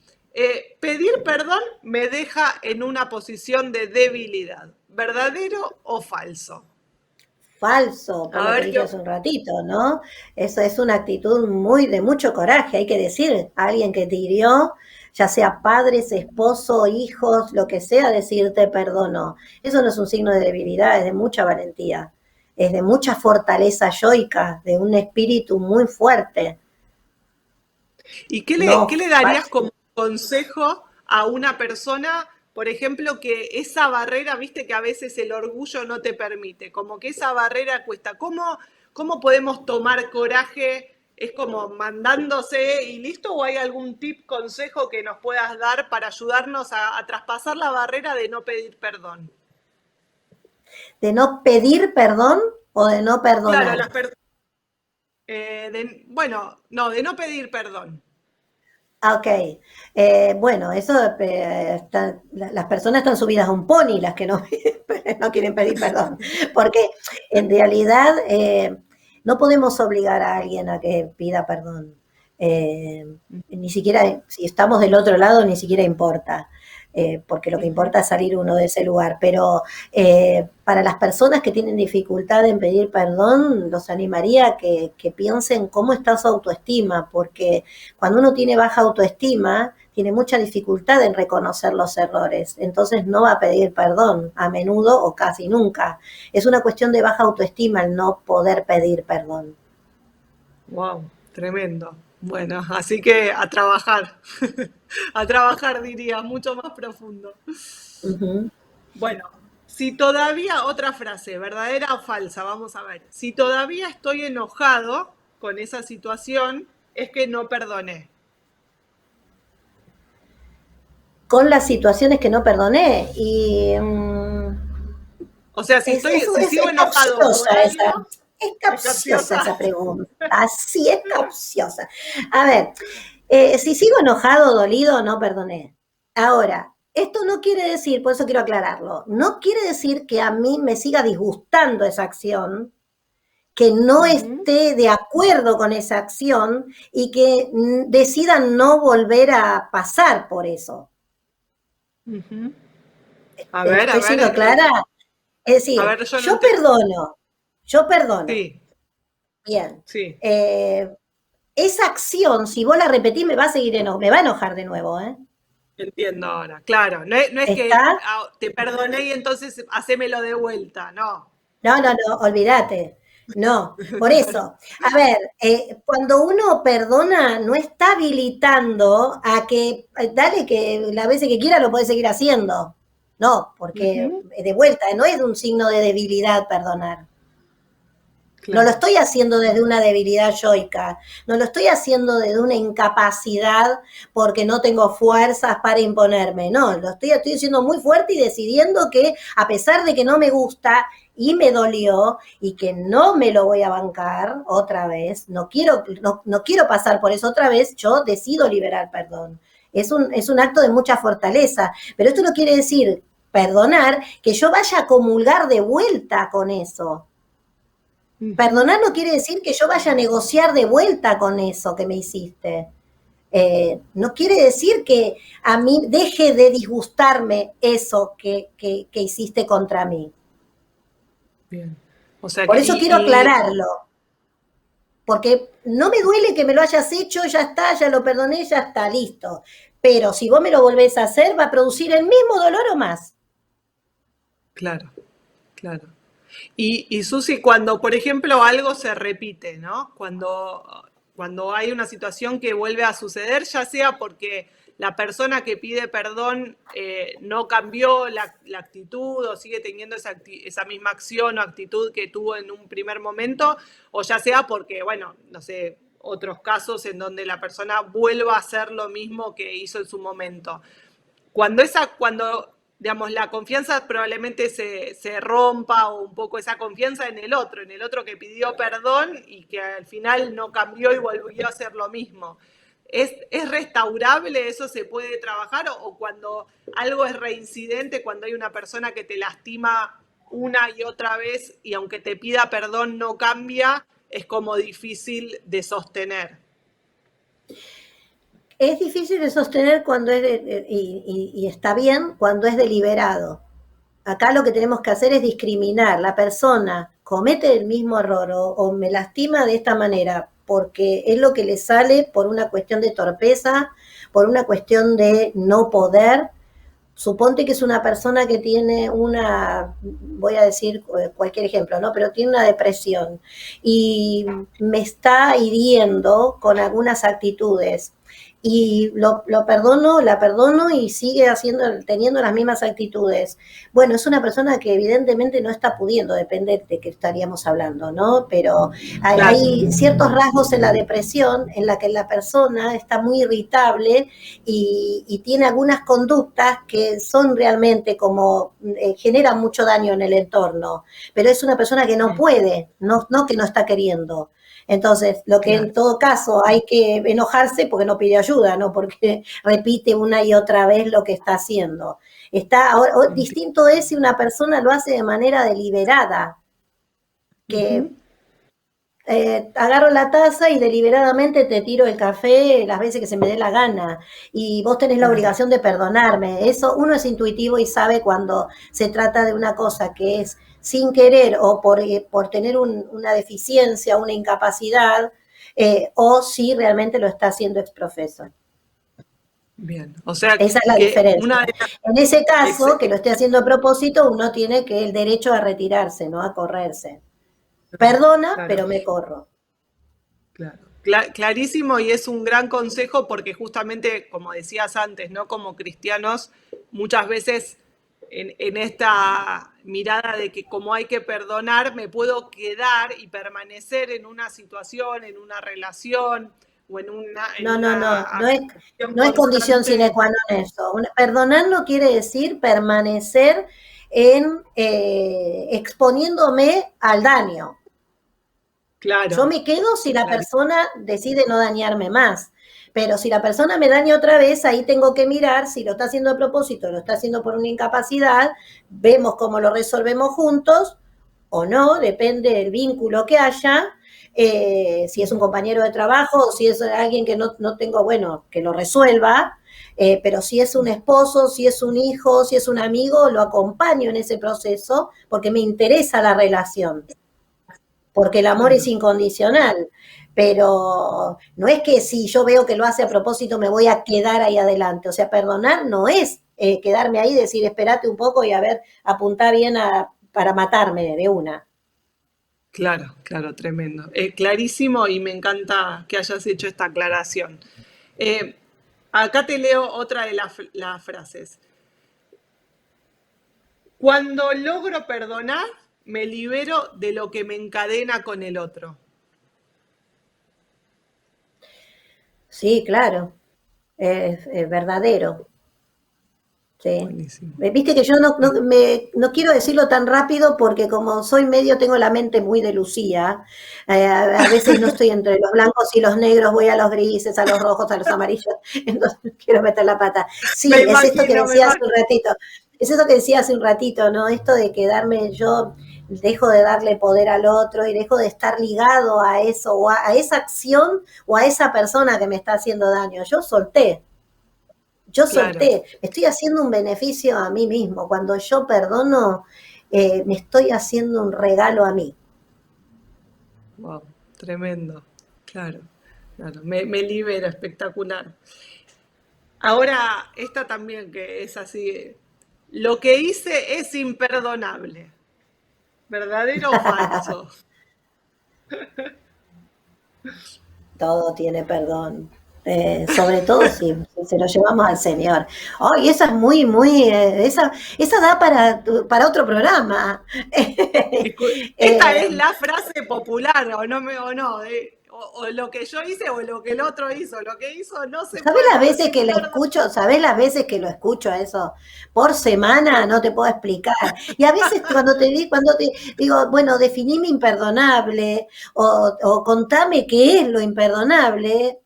pedir perdón me deja en una posición de debilidad, ¿verdadero o falso? Falso, por A lo que ver qué... dije hace un ratito, ¿no? Eso es una actitud de mucho coraje, hay que decir, a alguien que te hirió, ya sea padres, esposo, hijos, lo que sea, decirte perdono. Eso no es un signo de debilidad, es de mucha valentía, es de mucha fortaleza yoica, de un espíritu muy fuerte. ¿Y No qué le darías fácil. como consejo a una persona, por ejemplo, que esa barrera, viste que a veces el orgullo no te permite, como que esa barrera cuesta? ¿Cómo podemos tomar coraje ¿Es como mandándose y listo? ¿O hay algún tip, consejo que nos puedas dar para ayudarnos a traspasar la barrera de no pedir perdón? ¿De no pedir perdón o de no Claro, perdonar? bueno, no, de no pedir perdón. Ah, ok. Bueno, eso las personas están subidas a un pony, las que no, no quieren pedir perdón, porque en realidad no podemos obligar a alguien a que pida perdón. Ni siquiera, si estamos del otro lado, ni siquiera importa, porque lo que Ujú. importa es salir uno de ese lugar. Pero para las personas que tienen dificultad en pedir perdón, los animaría a que piensen cómo está su autoestima, porque cuando uno tiene baja autoestima, tiene mucha dificultad en reconocer los errores, entonces no va a pedir perdón a menudo o casi nunca. Es una cuestión de baja autoestima el no poder pedir perdón. Wow, tremendo. Bueno, así que a trabajar, a trabajar diría, mucho más profundo. Ujú. Bueno, si todavía, otra frase, verdadera o falsa, vamos a ver. Si todavía estoy enojado con esa situación, es que no perdoné. Con las situaciones que no perdoné y O sea, si estoy, si es sigo enojado por capciosa algo, esa, es es capciosa capciosa. esa pregunta, así es capciosa. A ver, si sigo enojado, dolido, no perdoné. Ahora, esto no quiere decir, por eso quiero aclararlo, no quiere decir que a mí me siga disgustando esa acción, que no Ujú, esté de acuerdo con esa acción y que decida no volver a pasar por eso. ujú. A ¿Estoy ver, siendo clara? Es a decir, ver, yo no entiendo. yo perdono, Sí, bien. sí, Eh, esa acción, si vos la repetís, me va a seguir me va a enojar de nuevo, ¿eh? entiendo ahora. Claro, no es que ¿Está? te perdoné y entonces hacémelo de vuelta, no. No, no, no, olvídate. No, por eso, a ver, cuando uno perdona, no está habilitando a que, dale que la veces que quiera lo puede seguir haciendo. No, porque Ujú, de vuelta, no es un signo de debilidad perdonar. No lo claro. estoy haciendo desde una debilidad yoica, no lo estoy haciendo desde una incapacidad porque no tengo fuerzas para imponerme, no, estoy siendo muy fuerte y decidiendo que a pesar de que no me gusta y me dolió y que no me lo voy a bancar otra vez, no quiero pasar por eso otra vez, yo decido liberar perdón. Es un acto de mucha fortaleza, pero esto no quiere decir perdonar que yo vaya a comulgar de vuelta con eso. Ujú. Perdonar no quiere decir que yo vaya a negociar de vuelta con eso que me hiciste. No quiere decir que a mí deje de disgustarme eso que hiciste contra mí. Bien. O sea Por que, eso quiero aclararlo, porque no me duele que me lo hayas hecho, ya está, ya lo perdoné, ya está, listo. Pero si vos me lo volvés a hacer, va a producir el mismo dolor o más. claro, claro. Y Susi, cuando, por ejemplo, algo se repite, ¿no? Cuando hay una situación que vuelve a suceder, ya sea porque la persona que pide perdón no cambió la actitud o sigue teniendo esa misma acción o actitud que tuvo en un primer momento, o ya sea porque, bueno, no sé, otros casos en donde la persona vuelva a hacer lo mismo que hizo en su momento. Cuando digamos, la confianza probablemente se rompa o un poco esa confianza en el otro que pidió perdón y que al final no cambió y volvió a hacer lo mismo. Es restaurable? ¿Eso se puede trabajar? O cuando algo es reincidente, cuando hay una persona que te lastima una y otra vez y aunque te pida perdón no cambia, es como difícil de sostener. Es difícil de sostener cuando y está bien cuando es deliberado. Acá lo que tenemos que hacer es discriminar. La persona comete el mismo error o me lastima de esta manera porque es lo que le sale por una cuestión de torpeza, por una cuestión de no poder. Suponte que es una persona que tiene voy a decir cualquier ejemplo, ¿no? Pero tiene una depresión y me está hiriendo con algunas actitudes y lo perdono, la perdono y sigue haciendo, teniendo las mismas actitudes. Bueno, es una persona que evidentemente no está pudiendo, depende de qué estaríamos hablando, ¿no? Pero Claro. hay ciertos rasgos en la depresión en la que la persona está muy irritable y tiene algunas conductas que son realmente como, generan mucho daño en el entorno, pero es una persona que no puede, no que no está queriendo. Entonces, lo que Claro. en todo caso hay que enojarse porque no pide ayuda, no porque repite una y otra vez lo que está haciendo. Está, distinto es si una persona lo hace de manera deliberada, que Ujú. agarro la taza y deliberadamente te tiro el café las veces que se me dé la gana y vos tenés la Claro. obligación de perdonarme. Eso uno es intuitivo y sabe cuando se trata de una cosa que es sin querer o por tener una deficiencia, una incapacidad, o si realmente lo está haciendo exprofeso. Bien. O sea, Esa es la que diferencia. una de las... En ese ex- caso, que lo esté haciendo a propósito, uno tiene que el derecho a retirarse, no a correrse. Perdona, Claro. pero me corro. Claro. Clarísimo, y es un gran consejo porque justamente, como decías antes, ¿no? Como cristianos, muchas veces en esta mirada de que como hay que perdonar, me puedo quedar y permanecer en una situación, en una relación o en No, no, una no, acción no es condición sine constante. qua non eso. Perdonar no quiere decir permanecer en exponiéndome al daño. Yo Claro, me quedo si la claro, persona decide no dañarme más. Pero si la persona me daña otra vez, ahí tengo que mirar si lo está haciendo a propósito, lo está haciendo por una incapacidad, vemos cómo lo resolvemos juntos o no, depende del vínculo que haya, si es un compañero de trabajo o si es alguien que no tengo, bueno, que lo resuelva, pero si es un esposo, si es un hijo, si es un amigo, lo acompaño en ese proceso porque me interesa la relación porque el amor es claro. incondicional, pero no es que si yo veo que lo hace a propósito me voy a quedar ahí adelante, o sea, perdonar no es quedarme ahí y decir, espérate un poco y a ver, apunta bien para matarme de una. Claro, claro, tremendo. Clarísimo y me encanta que hayas hecho esta aclaración. Eh, Acá te leo otra de las frases. Cuando logro perdonar, me libero de lo que me encadena con el otro. Sí, claro, es verdadero. Sí. Buenísimo. Viste que yo no quiero decirlo tan rápido porque como soy medio, tengo la mente muy de Lucía, a veces no estoy entre los blancos y los negros, voy a los grises, a los rojos, a los amarillos, entonces quiero meter la pata. Me Sí, es esto que imagino, me decía hace un imagino. ratito, es eso que decía hace un ratito, ¿no? Esto de quedarme yo, dejo de darle poder al otro y dejo de estar ligado a eso, o a esa acción, o a esa persona que me está haciendo daño. Yo Claro, solté, me estoy haciendo un beneficio a mí mismo. Cuando yo perdono, me estoy haciendo un regalo a mí. wow, tremendo. Claro, claro. Me libera, espectacular. Ahora, esta también que es así. Lo que hice es imperdonable. ¿Verdadero o falso? Todo tiene perdón. Sobre todo si se lo llevamos al Señor. Ay, esa es esa da para otro programa. Esta Eh, es la frase popular, o no, o no, o lo que yo hice o lo que el otro hizo. Lo que hizo no se ¿Sabés puede las veces que la perdonar. escucho? ¿Sabés las veces que lo escucho a eso? Por semana no te puedo explicar. Y a veces cuando te digo, bueno, definime imperdonable o contame qué es lo imperdonable,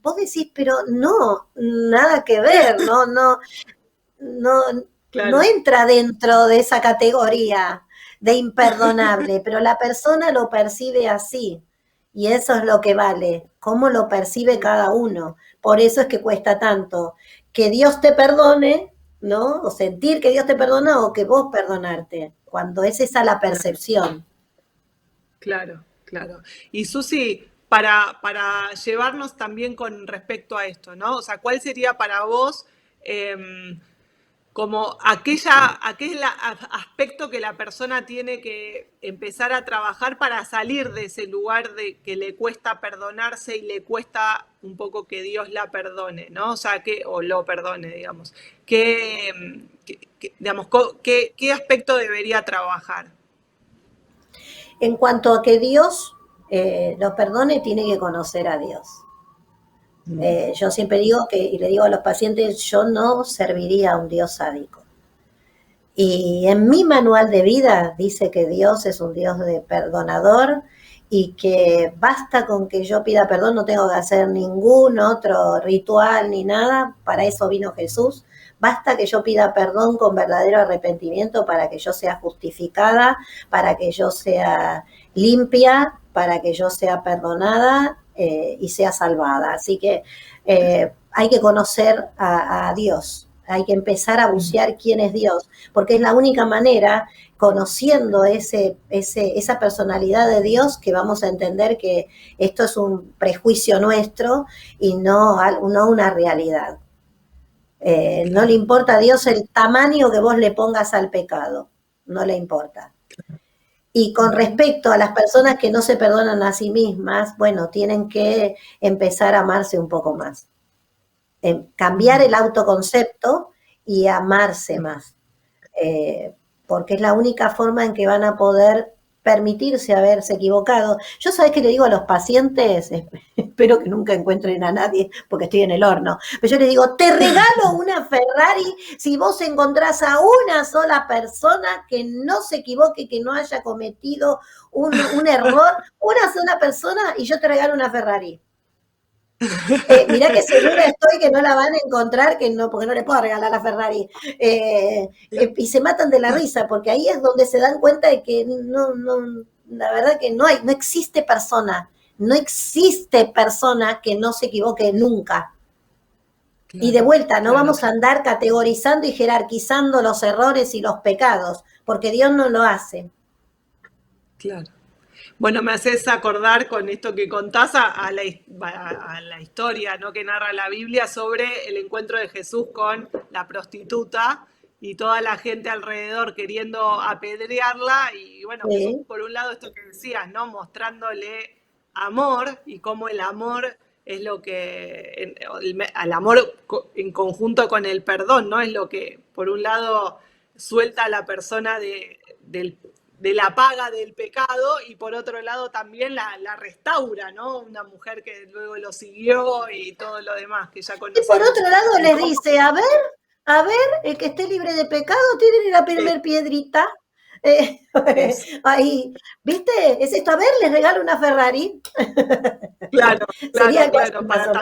vos decís, pero no, nada que ver, no, no Claro, entra dentro de esa categoría de imperdonable, pero la persona lo percibe así. Y eso es lo que vale, cómo lo percibe cada uno. Por eso es que cuesta tanto que Dios te perdone, ¿no? O sentir que Dios te perdona o que vos perdonarte, cuando es esa la claro, percepción. claro, claro. Y Susi, para llevarnos también con respecto a esto, ¿no? O sea, ¿cuál sería para vos? como aquel aspecto que la persona tiene que empezar a trabajar para salir de ese lugar de que le cuesta perdonarse y le cuesta un poco que Dios la perdone, ¿no? O sea, o lo perdone, digamos. Digamos, ¿qué aspecto debería trabajar? En cuanto a que Dios lo perdone, tiene que conocer a Dios. Yo siempre digo que, y le digo a los pacientes, yo no serviría a un Dios sádico. Y en mi manual de vida dice que Dios es un Dios de perdonador y que basta con que yo pida perdón, no tengo que hacer ningún otro ritual ni nada, para eso vino Jesús. Basta que yo pida perdón con verdadero arrepentimiento para que yo sea justificada, para que yo sea limpia, para que yo sea perdonada y sea salvada. Así que hay que conocer a Dios, hay que empezar a bucear quién es Dios, porque es la única manera, conociendo esa personalidad de Dios, que vamos a entender que esto es un prejuicio nuestro y no una realidad. No le importa a Dios el tamaño que vos le pongas al pecado, no le importa. Y con respecto a las personas que no se perdonan a sí mismas, bueno, tienen que empezar a amarse un poco más. Cambiar el autoconcepto y amarse más. Porque es la única forma en que van a poder permitirse haberse equivocado. Yo, ¿sabés qué le digo a los pacientes? Espero que nunca encuentren a nadie porque estoy en el horno. Pero yo les digo, te regalo una Ferrari si vos encontrás a una sola persona que no se equivoque, que no haya cometido un error, una sola persona, y yo te regalo una Ferrari. Mirá que segura estoy que no la van a encontrar, que no, porque no les puedo regalar la Ferrari. Y se matan de la risa, porque ahí es donde se dan cuenta de que la verdad que no existe persona que no se equivoque nunca. Claro, y de vuelta, no vamos a andar categorizando y jerarquizando los errores y los pecados, porque Dios no lo hace. Claro. Bueno, me haces acordar con esto que contás a la historia, ¿no?, que narra la Biblia sobre el encuentro de Jesús con la prostituta y toda la gente alrededor queriendo apedrearla. Y bueno, sí. Jesús, por un lado, esto que decías, ¿no?, mostrándole amor y cómo el amor es lo que, al amor en conjunto con el perdón, ¿no?, es lo que, por un lado, suelta a la persona de la paga del pecado, y por otro lado también la restaura, ¿no? Una mujer que luego lo siguió y todo lo demás que ya conocemos. Y por otro lado les dice, a ver, el que esté libre de pecado tiene la primer piedrita. Ahí, ¿viste? Es esto, a ver, les regalo una Ferrari. Claro, claro.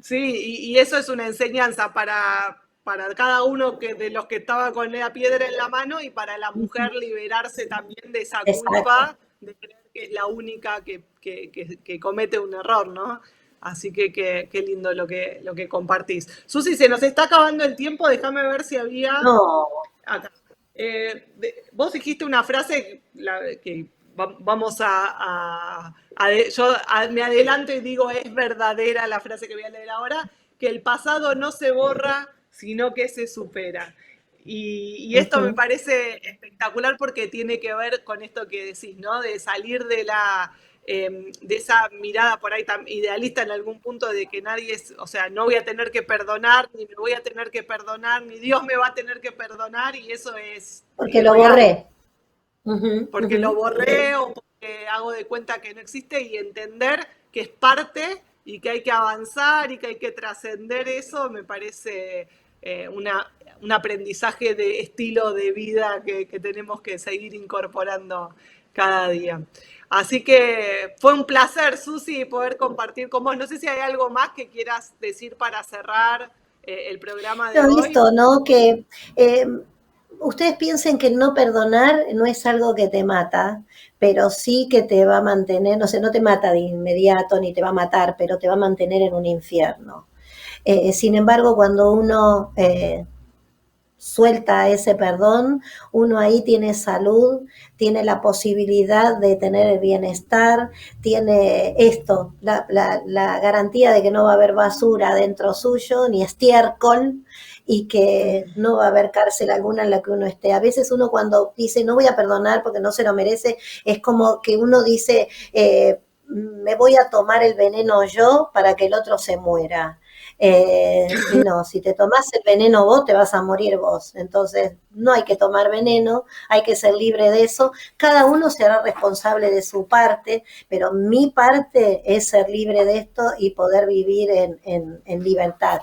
Sí, y eso es una enseñanza para cada uno de los que estaba con la piedra en la mano, y para la mujer liberarse también de esa culpa de creer que es la única que comete un error, ¿no? Así que qué lindo lo que compartís. Susi, se nos está acabando el tiempo, déjame ver si había... No. Acá. Vos dijiste una frase que vamos yo me adelanto y digo, es verdadera la frase que voy a leer ahora, que el pasado no se borra, sino que se supera. Y esto me parece espectacular porque tiene que ver con esto que decís, ¿no? De salir de esa mirada por ahí tan idealista en algún punto de que nadie es, o sea, no voy a tener que perdonar, ni me voy a tener que perdonar, ni Dios me va a tener que perdonar, y eso es... Porque lo borré. Porque lo borré o porque hago de cuenta que no existe, y entender que es parte y que hay que avanzar y que hay que trascender eso, me parece un aprendizaje de estilo de vida que tenemos que seguir incorporando cada día. Así que fue un placer, Susi, poder compartir con vos. No sé si hay algo más que quieras decir para cerrar el programa de hoy. Listo, ¿no? Que ustedes piensen que no perdonar no es algo que te mata, pero sí que te va a mantener, no sé, no te mata de inmediato ni te va a matar, pero te va a mantener en un infierno. Sin embargo, cuando uno suelta ese perdón, uno ahí tiene salud, tiene la posibilidad de tener el bienestar, tiene esto, la garantía de que no va a haber basura dentro suyo, ni estiércol, y que no va a haber cárcel alguna en la que uno esté. A veces uno cuando dice no voy a perdonar porque no se lo merece, es como que uno dice me voy a tomar el veneno yo para que el otro se muera. Y no, si te tomás el veneno vos, te vas a morir vos. Entonces, no hay que tomar veneno, hay que ser libre de eso. Cada uno se hará responsable de su parte, pero mi parte es ser libre de esto y poder vivir en libertad,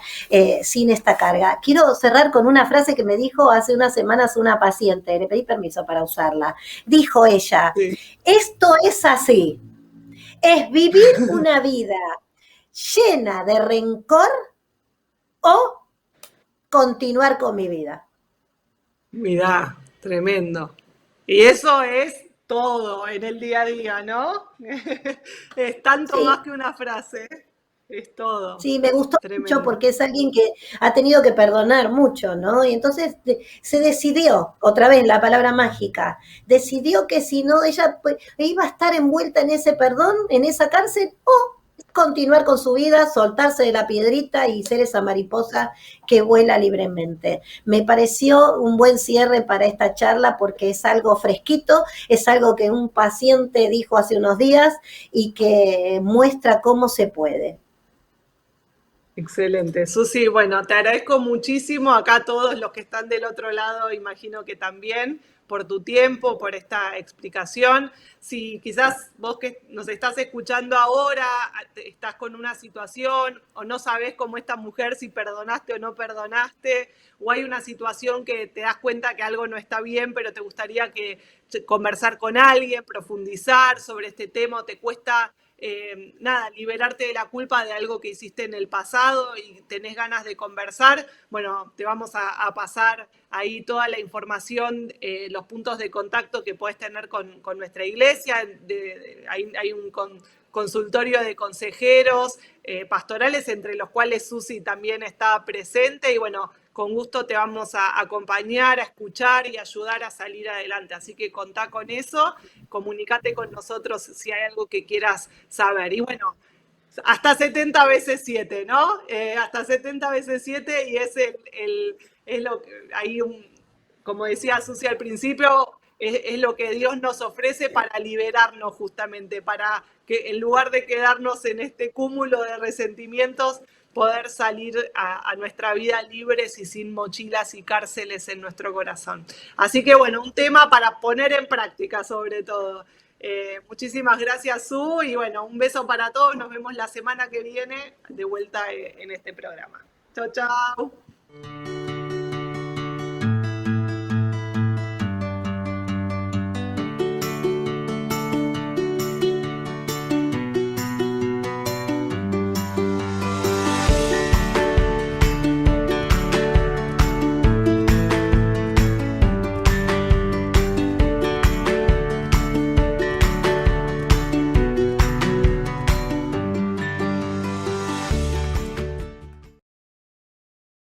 sin esta carga. Quiero cerrar con una frase que me dijo hace unas semanas una paciente, le pedí permiso para usarla. Dijo ella, Sí. esto es así, es vivir una vida llena de rencor o continuar con mi vida. Mirá, tremendo. Y eso es todo en el día a día, ¿no? Es tanto más Sí, que una frase, es todo. sí, me gustó mucho Tremendo. porque es alguien que ha tenido que perdonar mucho, ¿no? Y entonces se decidió, otra vez la palabra mágica, decidió que si no, ella pues, iba a estar envuelta en ese perdón, en esa cárcel, o continuar con su vida, soltarse de la piedrita y ser esa mariposa que vuela libremente. Me pareció un buen cierre para esta charla porque es algo fresquito, es algo que un paciente dijo hace unos días y que muestra cómo se puede. Excelente. Susi, bueno, te agradezco muchísimo acá todos los que están del otro lado, imagino que también, por tu tiempo, por esta explicación. Si quizás vos que nos estás escuchando ahora estás con una situación o no sabés cómo esta mujer, si perdonaste o no perdonaste, o hay una situación que te das cuenta que algo no está bien, pero te gustaría conversar con alguien, profundizar sobre este tema, o te cuesta nada, liberarte de la culpa de algo que hiciste en el pasado y tenés ganas de conversar, bueno, te vamos a pasar ahí toda la información, los puntos de contacto que puedes tener con nuestra iglesia. Hay un consultorio de consejeros pastorales, entre los cuales Susi también está presente y bueno, con gusto te vamos a acompañar, a escuchar y ayudar a salir adelante. Así que contá con eso, comunícate con nosotros si hay algo que quieras saber. Y bueno, hasta 70 veces 7, ¿no? Hasta 70 veces 7 y es lo que hay como decía Susi al principio, es lo que Dios nos ofrece para liberarnos justamente, para que en lugar de quedarnos en este cúmulo de resentimientos, poder salir a nuestra vida libres y sin mochilas y cárceles en nuestro corazón. Así que bueno, un tema para poner en práctica sobre todo. Muchísimas gracias, Su, y bueno, un beso para todos. Nos vemos la semana que viene de vuelta en este programa. Chao, chao.